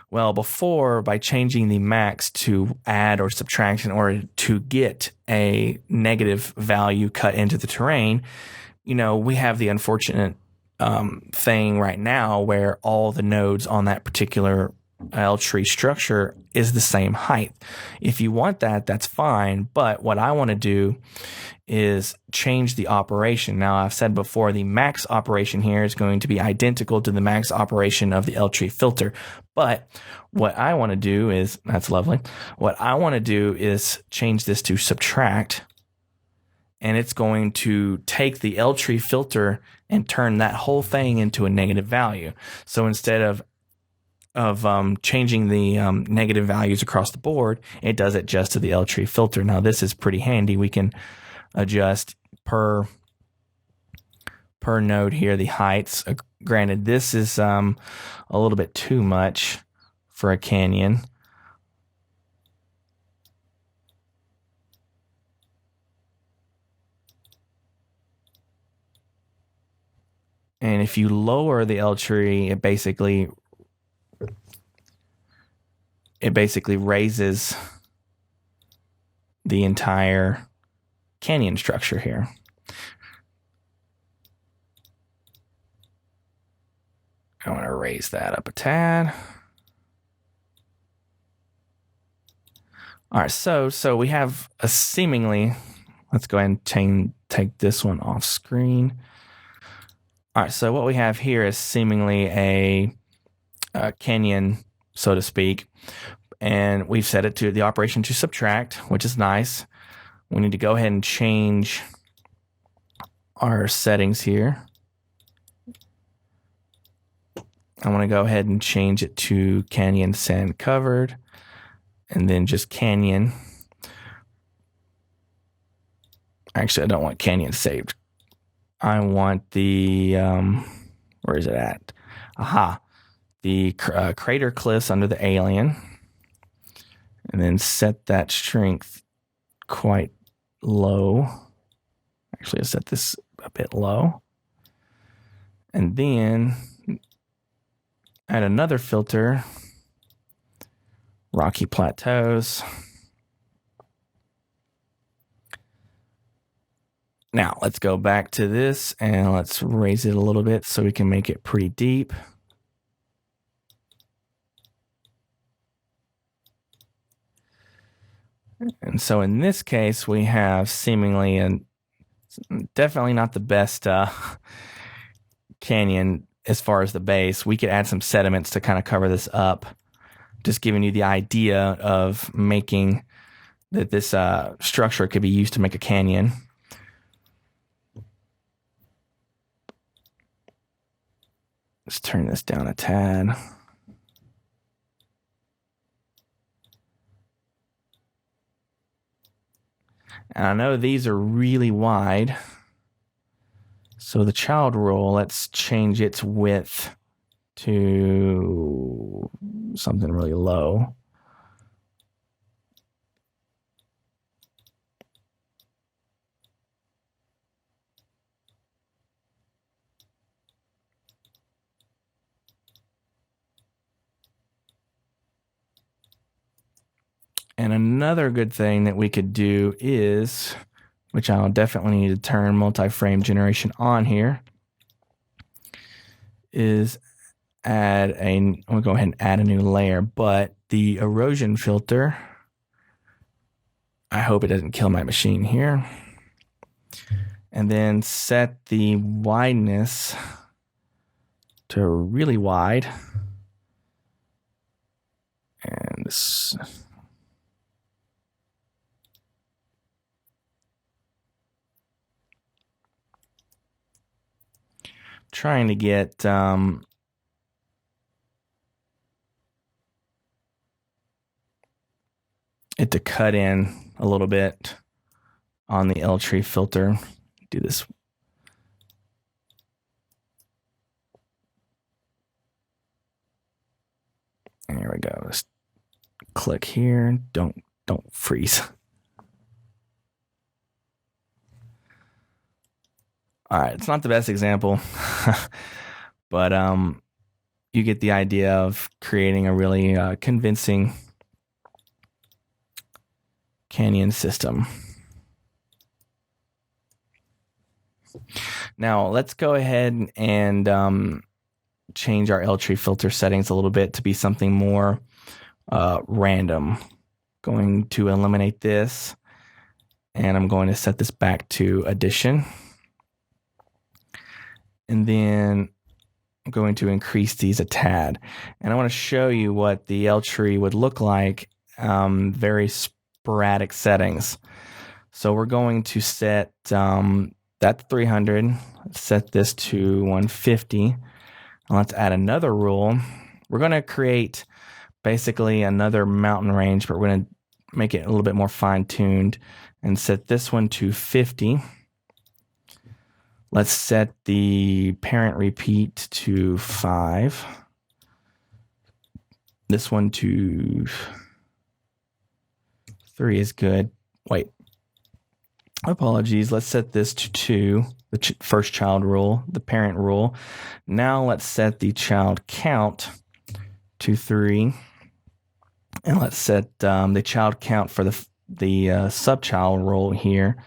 Well, before, by changing the max to add or subtract in order to get a negative value cut into the terrain, we have the unfortunate thing right now where all the nodes on that particular L tree structure is the same height. If you want that, that's fine. But what I want to do is change the operation. Now, I've said before, the max operation here is going to be identical to the max operation of the L tree filter. But what I want to do is, that's lovely. What I want to do is change this to subtract, and it's going to take the L tree filter and turn that whole thing into a negative value. So instead of changing the negative values across the board, it does it just to the L tree filter. Now, this is pretty handy. We can adjust per node here the heights. Granted, this is a little bit too much for a canyon. And if you lower the L tree, it basically raises the entire canyon structure here. I want to raise that up a tad. All right, so we have a seemingly, let's go ahead and take this one off screen. All right, so what we have here is seemingly a canyon, so to speak, and we've set it to the operation to subtract, which is nice. We need to go ahead and change our settings here. I want to go ahead and change it to canyon sand covered, and then just canyon. Actually, I don't want canyon saved. I want the, where is it at? Aha, the crater cliffs under the alien. And then set that strength quite low. Actually, I'll set this a bit low. And then add another filter, Rocky Plateaus. Now, let's go back to this and let's raise it a little bit so we can make it pretty deep. And so in this case, we have seemingly and definitely not the best canyon as far as the base. We could add some sediments to kind of cover this up, just giving you the idea of making that this structure could be used to make a canyon. Let's turn this down a tad. And I know these are really wide. So the child rule, let's change its width to something really low. And another good thing that we could do is, which I'll definitely need to turn multiframe generation on here, is I'll go ahead and add a new layer, but the erosion filter, I hope it doesn't kill my machine here. And then set the wideness to really wide. And this, trying to get it to cut in a little bit on the L tree filter. Do this. And here we go. Let's click here. Don't freeze. All right, it's not the best example, but you get the idea of creating a really convincing canyon system. Now let's go ahead and change our L tree filter settings a little bit to be something more random. Going to eliminate this, and I'm going to set this back to addition. And then I'm going to increase these a tad. And I want to show you what the L tree would look like, very sporadic settings. So we're going to set that 300, set this to 150. And let's add another rule. We're going to create basically another mountain range, but we're going to make it a little bit more fine-tuned and set this one to 50. Let's set the parent repeat to 5. This one to 3 is good. Wait. Apologies. Let's set this to 2, the first child rule, the parent rule. Now let's set the child count to 3. And let's set the child count for the sub-child rule here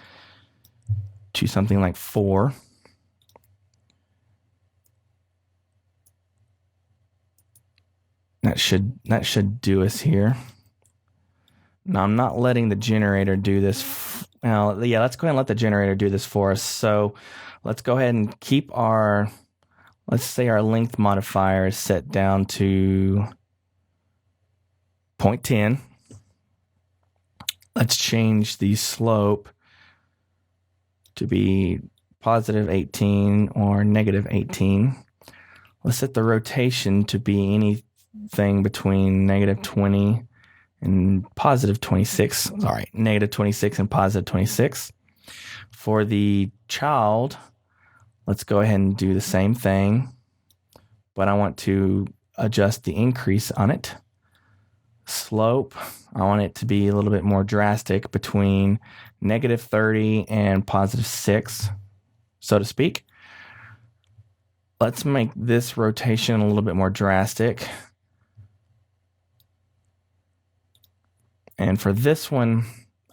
to something like 4. That should do us here. Now I'm not letting the generator do this. Now, yeah, let's go ahead and let the generator do this for us. So let's go ahead and keep our, let's say our length modifier is set down to 0.10. Let's change the slope to be positive 18 or negative 18. Let's set the rotation to be anything between negative 20 and positive 26. All right, negative 26 and positive 26. For the child, Let's go ahead and do the same thing, but I want to adjust the increase on it. Slope, I want it to be a little bit more drastic, between -30 and +6, so to speak. Let's make this rotation a little bit more drastic. And for this one,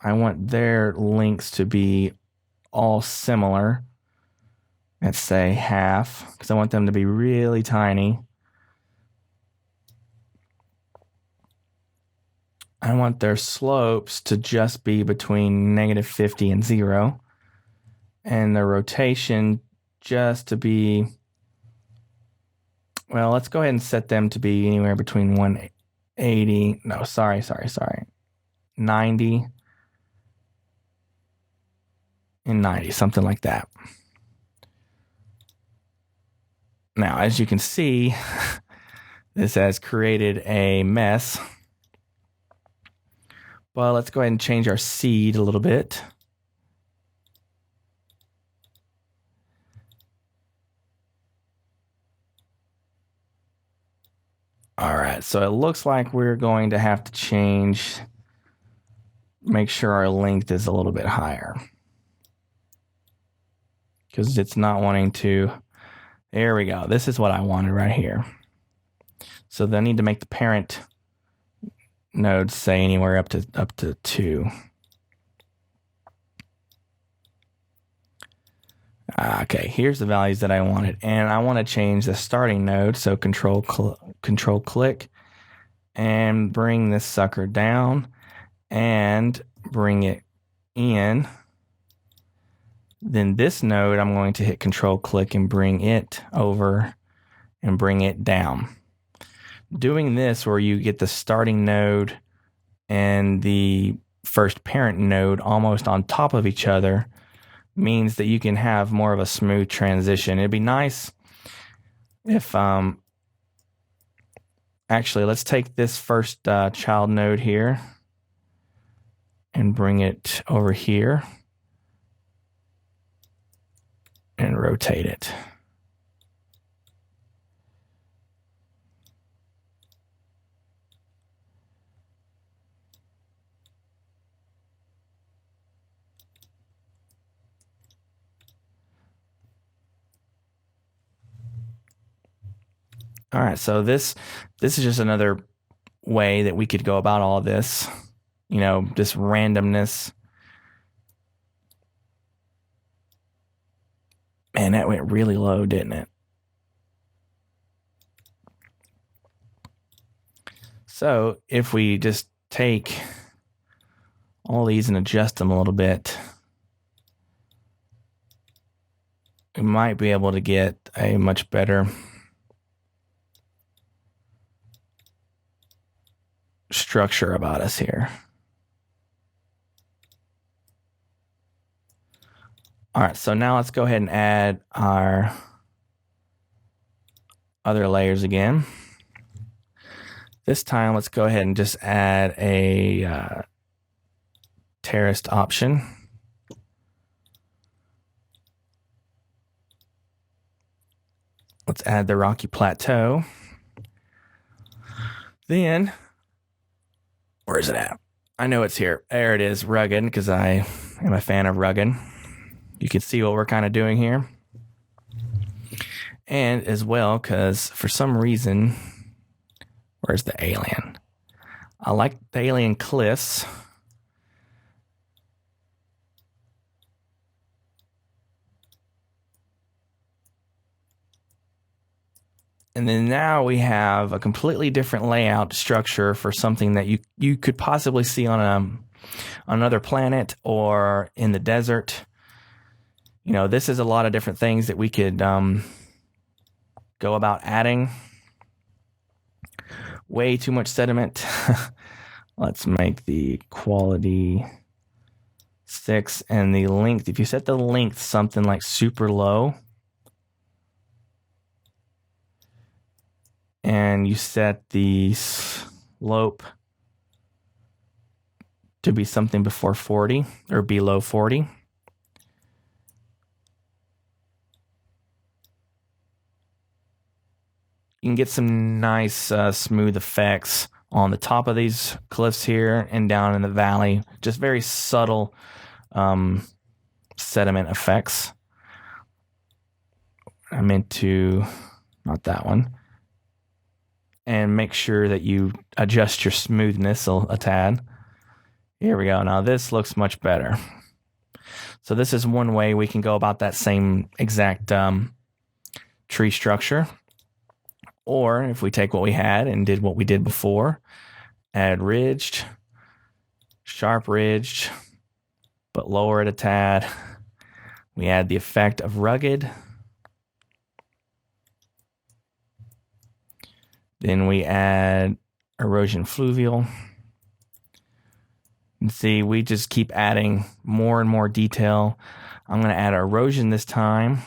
I want their links to be all similar. Let's say half, because I want them to be really tiny. I want their slopes to just be between -50 and 0. And the rotation just to be, well, let's go ahead and set them to be anywhere between 180, no, sorry, 90 and 90, something like that. Now, as you can see, this has created a mess. Well, let's go ahead and change our seed a little bit. All right, so it looks like we're going to have to make sure our length is a little bit higher, because it's not wanting to. There we go. This is what I wanted right here. So then I need to make the parent node say anywhere up to 2. Okay, here's the values that I wanted, and I want to change the starting node. So control click and bring this sucker down and bring it in. Then this node, I'm going to hit control click and bring it over and bring it down. Doing this, where you get the starting node and the first parent node almost on top of each other, means that you can have more of a smooth transition. It'd be nice if, actually, let's take this first child node here and bring it over here and rotate it. All right, so this is just another way that we could go about all this, this randomness. Man, that went really low, didn't it? So if we just take all these and adjust them a little bit, we might be able to get a much better structure about us here. All right, so now let's go ahead and add our other layers again. This time, let's go ahead and just add a terraced option. Let's add the rocky plateau. Then, where is it at? I know it's here. There it is, rugged, because I am a fan of rugged. You can see what we're kind of doing here. And as well, because for some reason, where's the alien? I like the alien cliffs. And then now we have a completely different layout structure for something that you could possibly see on another planet or in the desert. This is a lot of different things that we could go about adding. Way too much sediment. Let's make the quality 6 and the length. If you set the length something like super low, and you set the slope to be something before 40 or below 40. can get some nice smooth effects on the top of these cliffs here and down in the valley. Just very subtle sediment effects. I meant to, not that one. And make sure that you adjust your smoothness a tad. Here we go. Now this looks much better. So this is one way we can go about that same exact tree structure. Or if we take what we had and did what we did before, add ridged, sharp ridged, but lower it a tad. We add the effect of rugged. Then we add erosion Flooville. And see, we just keep adding more and more detail. I'm going to add erosion this time.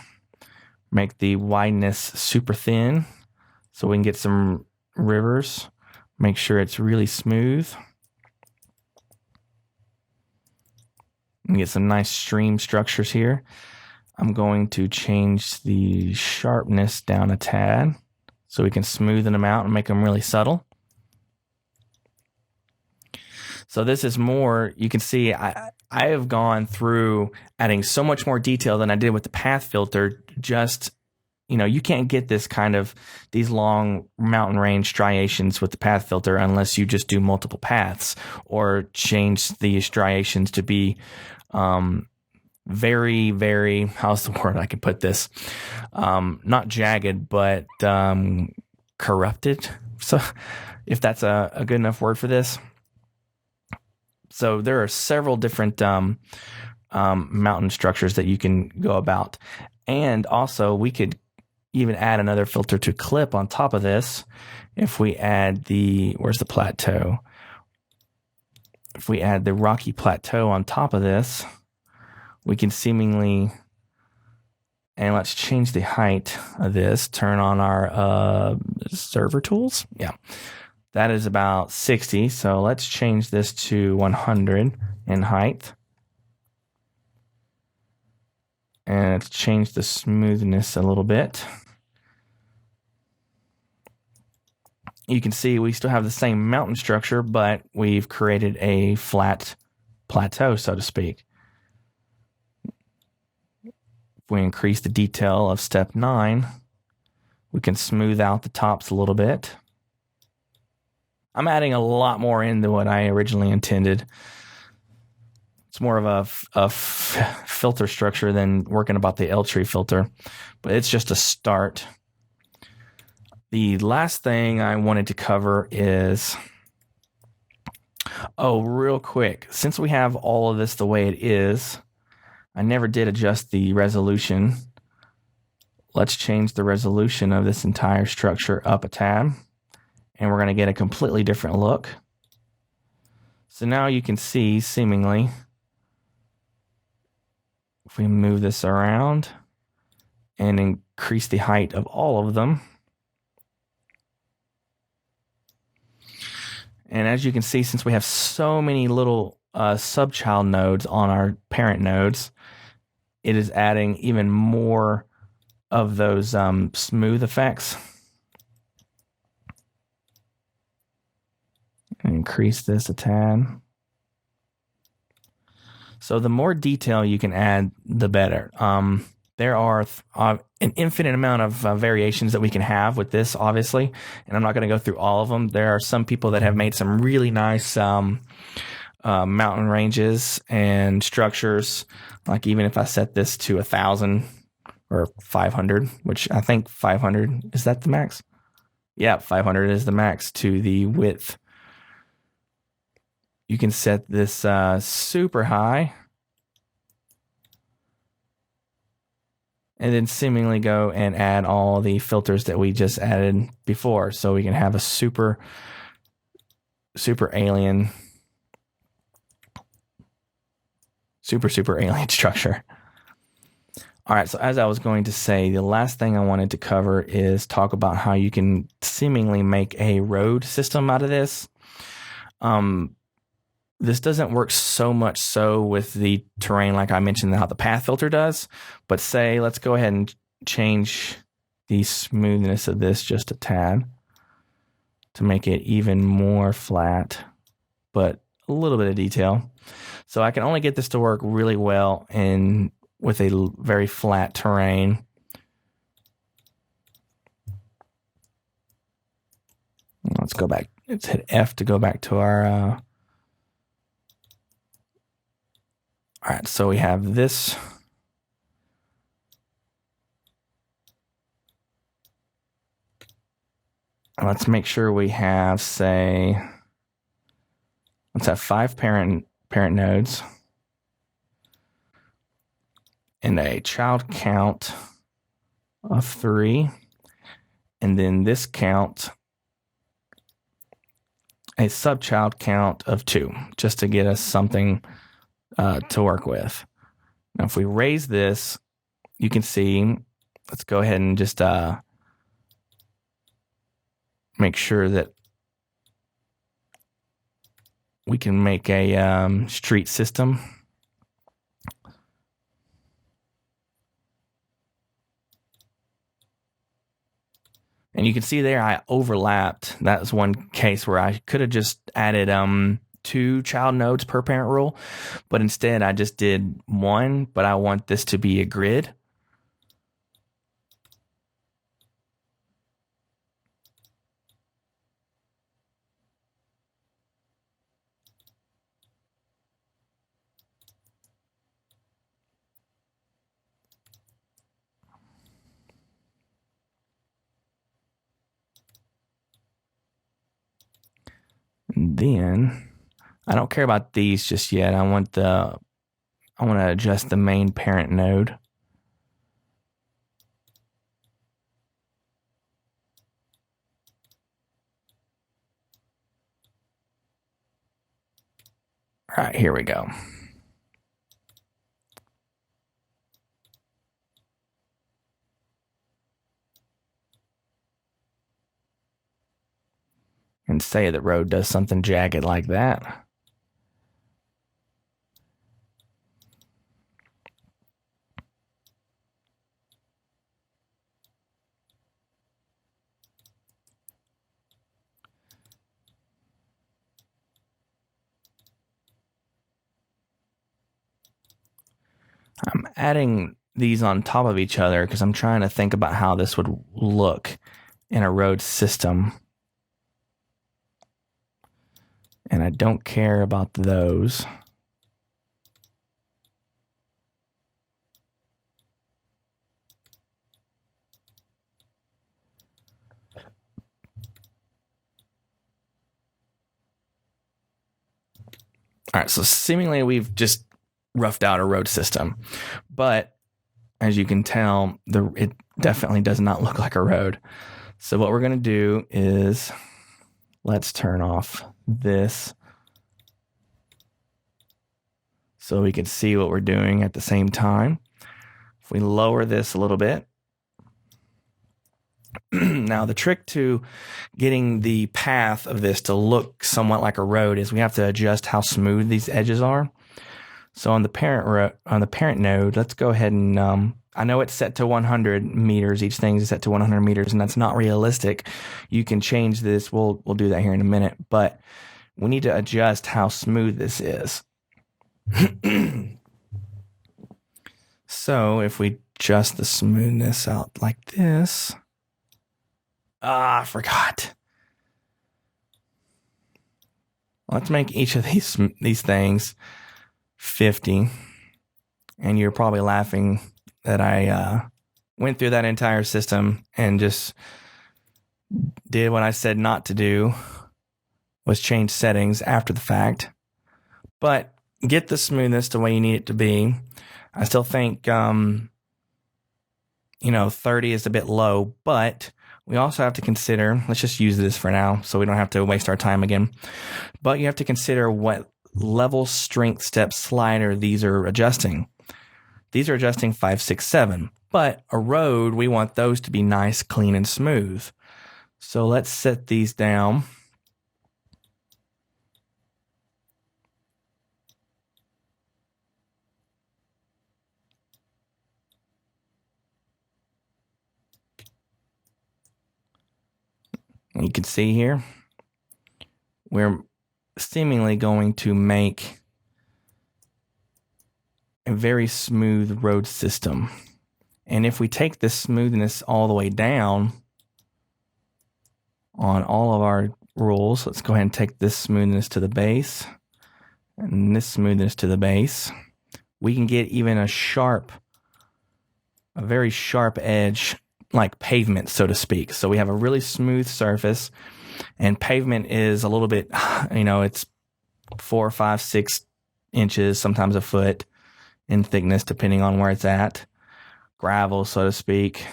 Make the wideness super thin so we can get some rivers. Make sure it's really smooth. And get some nice stream structures here. I'm going to change the sharpness down a tad so we can smoothen them out and make them really subtle. So this is more, you can see I have gone through adding so much more detail than I did with the path filter. Just, you know, you can't get this kind of, these long mountain range striations with the path filter unless you just do multiple paths or change the striations to be very, very, how's the word I can put this? Not jagged, but corrupted. So if that's a good enough word for this. So there are several different mountain structures that you can go about. And also we could even add another filter to clip on top of this. If we add the, where's the plateau? If we add the rocky plateau on top of this, we can seemingly, and let's change the height of this, turn on our server tools. Yeah. That is about 60, so let's change this to 100 in height. And let's change the smoothness a little bit. You can see we still have the same mountain structure, but we've created a flat plateau, so to speak. If we increase the detail of step 9, we can smooth out the tops a little bit. I'm adding a lot more into what I originally intended. It's more of a filter structure than working about the L tree filter, but it's just a start. The last thing I wanted to cover is, real quick, since we have all of this the way it is, I never did adjust the resolution. Let's change the resolution of this entire structure up a tab. And we're going to get a completely different look. So now you can see, seemingly, if we move this around and increase the height of all of them. And as you can see, since we have so many little subchild nodes on our parent nodes, it is adding even more of those smooth effects. Increase this a tad. So the more detail you can add, the better. There are an infinite amount of variations that we can have with this, obviously, and I'm not going to go through all of them. There are some people that have made some really nice mountain ranges and structures. Like even if I set this to 1,000 or 500, which I think 500, is that the max? Yeah, 500 is the max to the width. You can set this super high and then seemingly go and add all the filters that we just added before. So we can have a super alien, super alien structure. All right, so as I was going to say, the last thing I wanted to cover is talk about how you can seemingly make a road system out of this. This doesn't work so much so with the terrain like I mentioned how the path filter does, but say let's go ahead and change the smoothness of this just a tad to make it even more flat, but a little bit of detail. So I can only get this to work really well with a very flat terrain. Let's go back. Let's hit F to go back to our... all right, so we have this. Let's make sure we have, say, let's have 5 parent nodes and a child count of 3, and then this count, a subchild count of 2, just to get us something to work with. Now, if we raise this, you can see, let's go ahead and just make sure that we can make a street system. And you can see there I overlapped. That was one case where I could have just added 2 child nodes per parent rule, but instead I just did 1, but I want this to be a grid. And then I don't care about these just yet. I want to adjust the main parent node. All right, here we go. And say the road does something jagged like that. I'm adding these on top of each other because I'm trying to think about how this would look in a road system. And I don't care about those. All right, so seemingly we've just roughed out a road system, but as you can tell, it definitely does not look like a road. So what we're going to do is let's turn off this so we can see what we're doing at the same time. If we lower this a little bit. Now, the trick to getting the path of this to look somewhat like a road is we have to adjust how smooth these edges are. So on the parent node, let's go ahead and I know it's set to 100 meters. Each thing is set to 100 meters, and that's not realistic. You can change this. We'll do that here in a minute, but we need to adjust how smooth this is. So if we adjust the smoothness out like this, I forgot. Let's make each of these things 50. And you're probably laughing that I went through that entire system and just did what I said not to do, was change settings after the fact. But get the smoothness the way you need it to be. I still think 30 is a bit low, but we also have to consider, let's just use this for now so we don't have to waste our time again. But you have to consider what level strength step slider these are adjusting. These are adjusting 5, 6, 7. But a road, we want those to be nice, clean, and smooth. So let's set these down. And you can see here, we're seemingly going to make a very smooth road system. And if we take this smoothness all the way down on all of our rules, let's go ahead and take this smoothness to the base and this smoothness to the base. We can get even a very sharp edge, like pavement, so to speak. So we have a really smooth surface, and pavement is a little bit, it's 4, 5, 6 inches, sometimes a foot in thickness, depending on where it's at. Gravel, so to speak.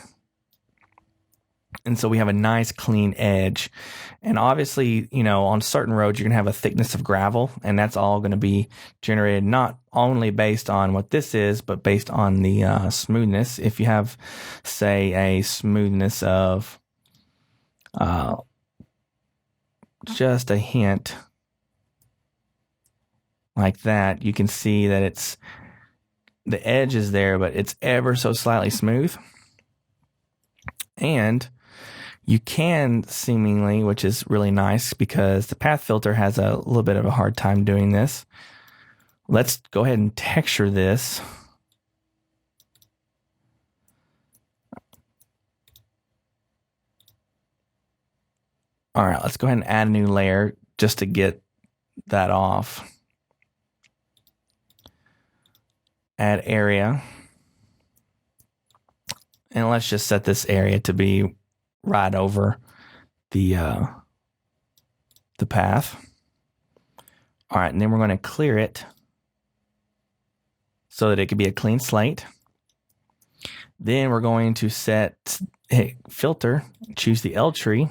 And so we have a nice clean edge. And obviously, on certain roads, you're going to have a thickness of gravel, and that's all going to be generated not only based on what this is, but based on the smoothness. If you have, say, a smoothness of just a hint like that, you can see that the edge is there, but it's ever so slightly smooth. And you can seemingly, which is really nice because the path filter has a little bit of a hard time doing this. Let's go ahead and texture this. All right, let's go ahead and add a new layer just to get that off. Add area. And let's just set this area to be right over the path. All right, and then we're going to clear it so that it could be a clean slate. Then we're going to set filter, choose the L tree.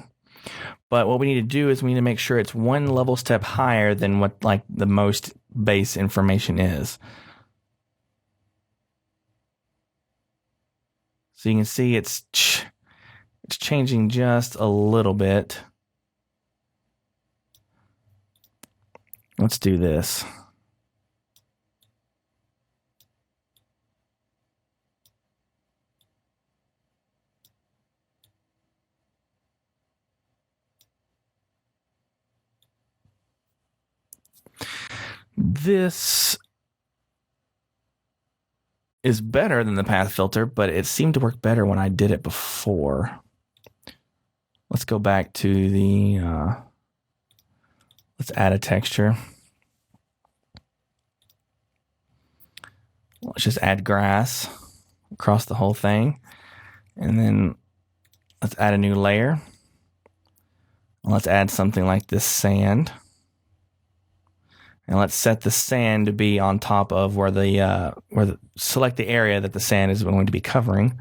But what we need to do is we need to make sure it's one level step higher than what the most base information is. So you can see it's changing just a little bit. Let's do this. This is better than the path filter, but it seemed to work better when I did it before. Let's go back to the, let's add a texture. Let's just add grass across the whole thing. And then let's add a new layer. Let's add something like this sand. And let's set the sand to be on top of select the area that the sand is going to be covering.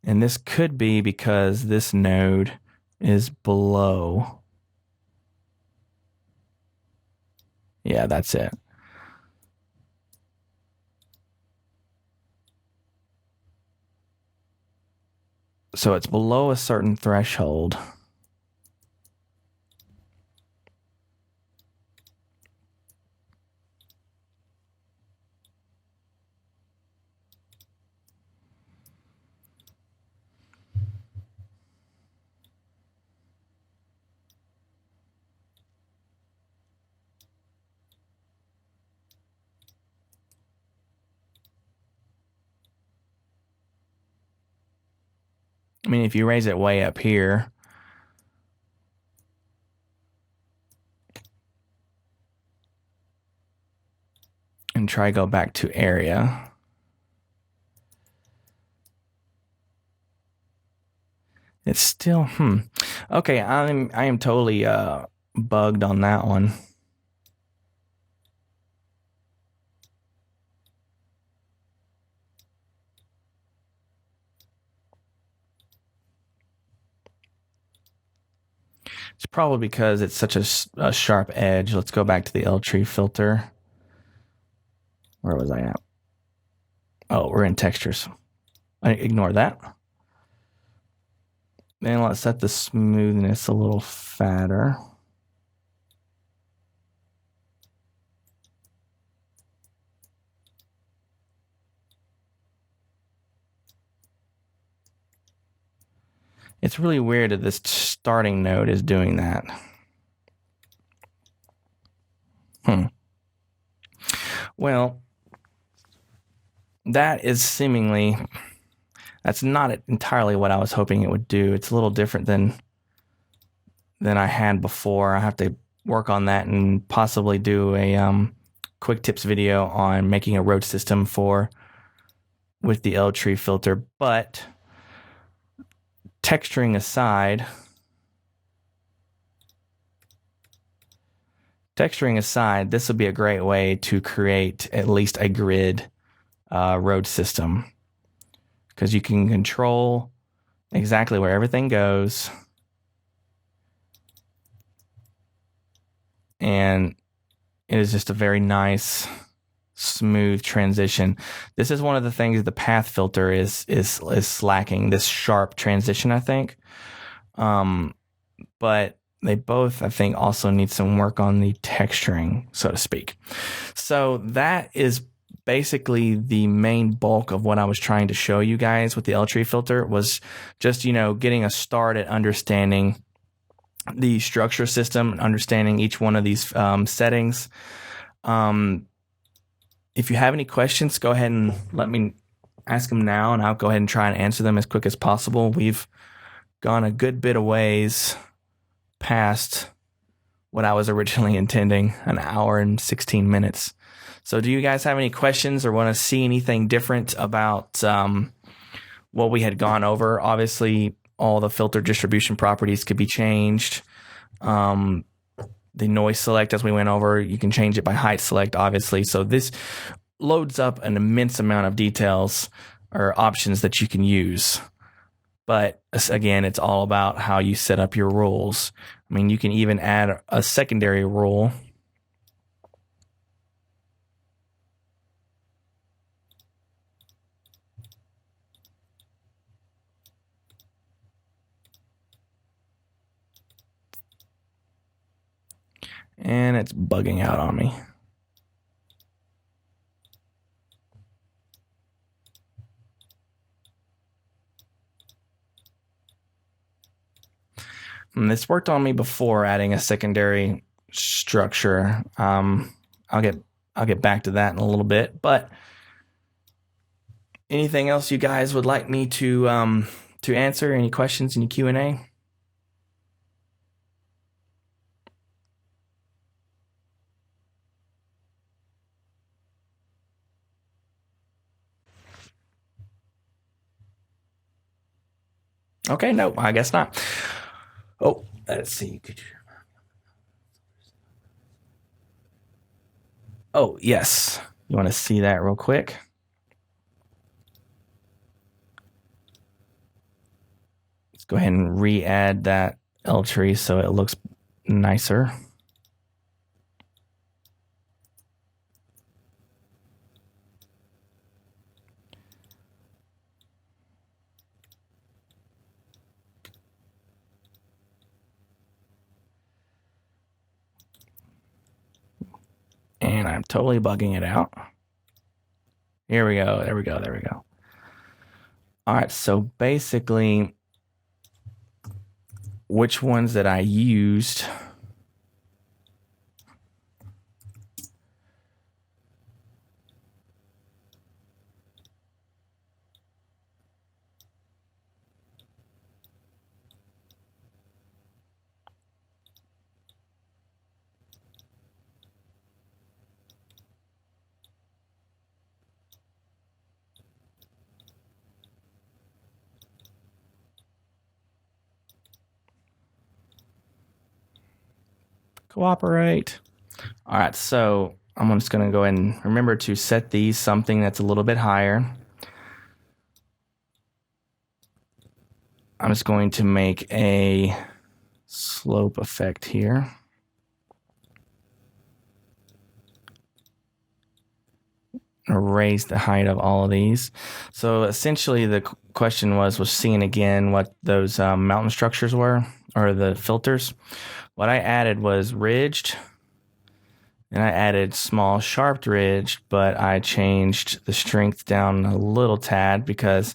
And this could be because this node is below. Yeah, that's it. So it's below a certain threshold. I mean, if you raise it way up here, and try go back to area, it's still, okay, I am totally bugged on that one. It's probably because it's such a sharp edge. Let's go back to the L tree filter. Where was I at? Oh, we're in textures. Ignore that. Then let's set the smoothness a little fatter. It's really weird that this starting node is doing that. Well, that is seemingly, that's not entirely what I was hoping it would do. It's a little different than I had before. I have to work on that and possibly do a quick tips video on making a road system with the L tree filter. But texturing aside, this would be a great way to create at least a grid road system, because you can control exactly where everything goes, and it is just a very nice, smooth transition. This is one of the things the path filter is lacking, this sharp transition, I think. But they both, I think, also need some work on the texturing, so to speak. So that is basically the main bulk of what I was trying to show you guys with the L tree filter, was just, getting a start at understanding the structure system and understanding each one of these settings. If you have any questions, go ahead and let me ask them now, and I'll go ahead and try and answer them as quick as possible. We've gone a good bit of ways past what I was originally intending, an hour and 16 minutes. So do you guys have any questions or want to see anything different about what we had gone over? Obviously, all the filter distribution properties could be changed. The noise select, as we went over, you can change it by height select, obviously. So this loads up an immense amount of details or options that you can use. But again, it's all about how you set up your rules. I mean, you can even add a secondary rule. And it's bugging out on me. And this worked on me before, adding a secondary structure. I'll get back to that in a little bit. But anything else you guys would like me to answer? Any questions? Any Q&A? Okay, no, I guess not. Oh, let's see. Oh, yes. You want to see that real quick? Let's go ahead and re-add that L tree so it looks nicer. And I'm totally bugging it out. Here we go. There we go. There we go. All right. So basically, which ones that I used. Cooperate. All right, so I'm just going to go ahead and remember to set these something that's a little bit higher. I'm just going to make a slope effect here. Raise the height of all of these. So essentially the question was seeing again what those mountain structures were, or the filters. What I added was ridged, and I added small sharp ridge, but I changed the strength down a little tad because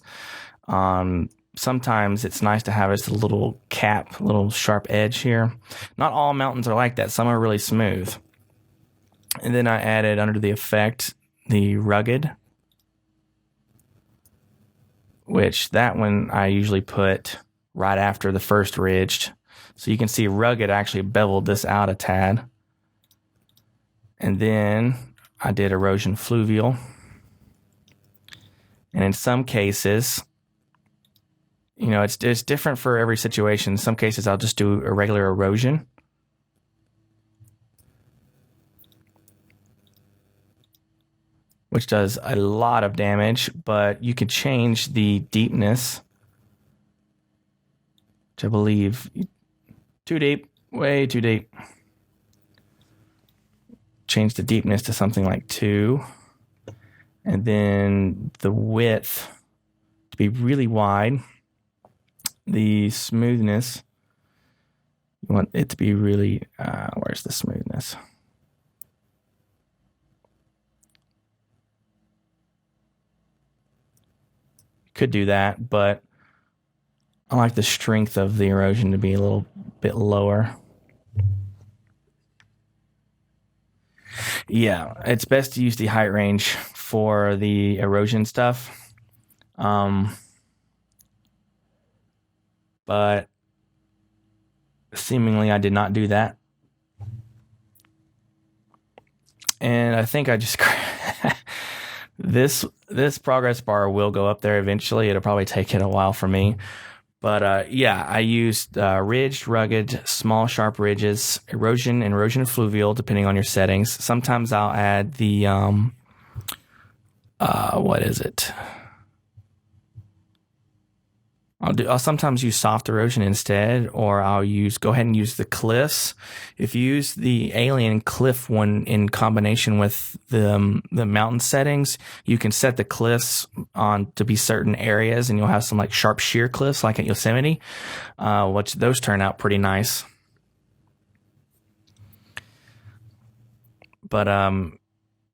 sometimes it's nice to have just a little cap, a little sharp edge here. Not all mountains are like that. Some are really smooth. And then I added under the effect the rugged, which that one I usually put right after the first ridged. So you can see rugged actually beveled this out a tad. And then I did erosion Flooville. And in some cases, you know, it's different for every situation. In some cases, I'll just do a regular erosion. Which does a lot of damage, but you can change the deepness, which I believe too deep, way too deep. Change the deepness to something like 2. And then the width to be really wide. The smoothness, you want it to be really, where's the smoothness? Could do that, but I like the strength of the erosion to be a little bit lower. Yeah, it's best to use the height range for the erosion stuff. But seemingly I did not do that. And I think I just this progress bar will go up there eventually. It'll probably take it a while for me. But yeah, I used ridged, rugged, small, sharp ridges, erosion, and erosion Flooville, depending on your settings. Sometimes I'll add the, what is it? I'll sometimes use soft erosion instead, or I'll go ahead and use the cliffs. If you use the alien cliff one in combination with the mountain settings, you can set the cliffs on to be certain areas, and you'll have some like sharp sheer cliffs like at Yosemite, which those turn out pretty nice. But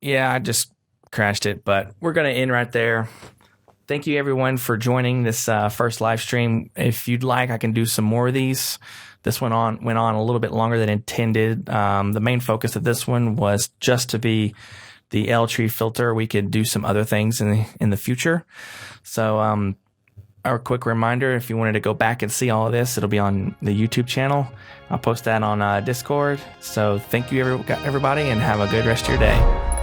yeah, I just crashed it, but we're gonna end right there. Thank you, everyone, for joining this first live stream. If you'd like, I can do some more of these. This one went on a little bit longer than intended. The main focus of this one was just to be the L tree filter. We could do some other things in the future. So a quick reminder, if you wanted to go back and see all of this, it'll be on the YouTube channel. I'll post that on Discord. So thank you, everybody, and have a good rest of your day.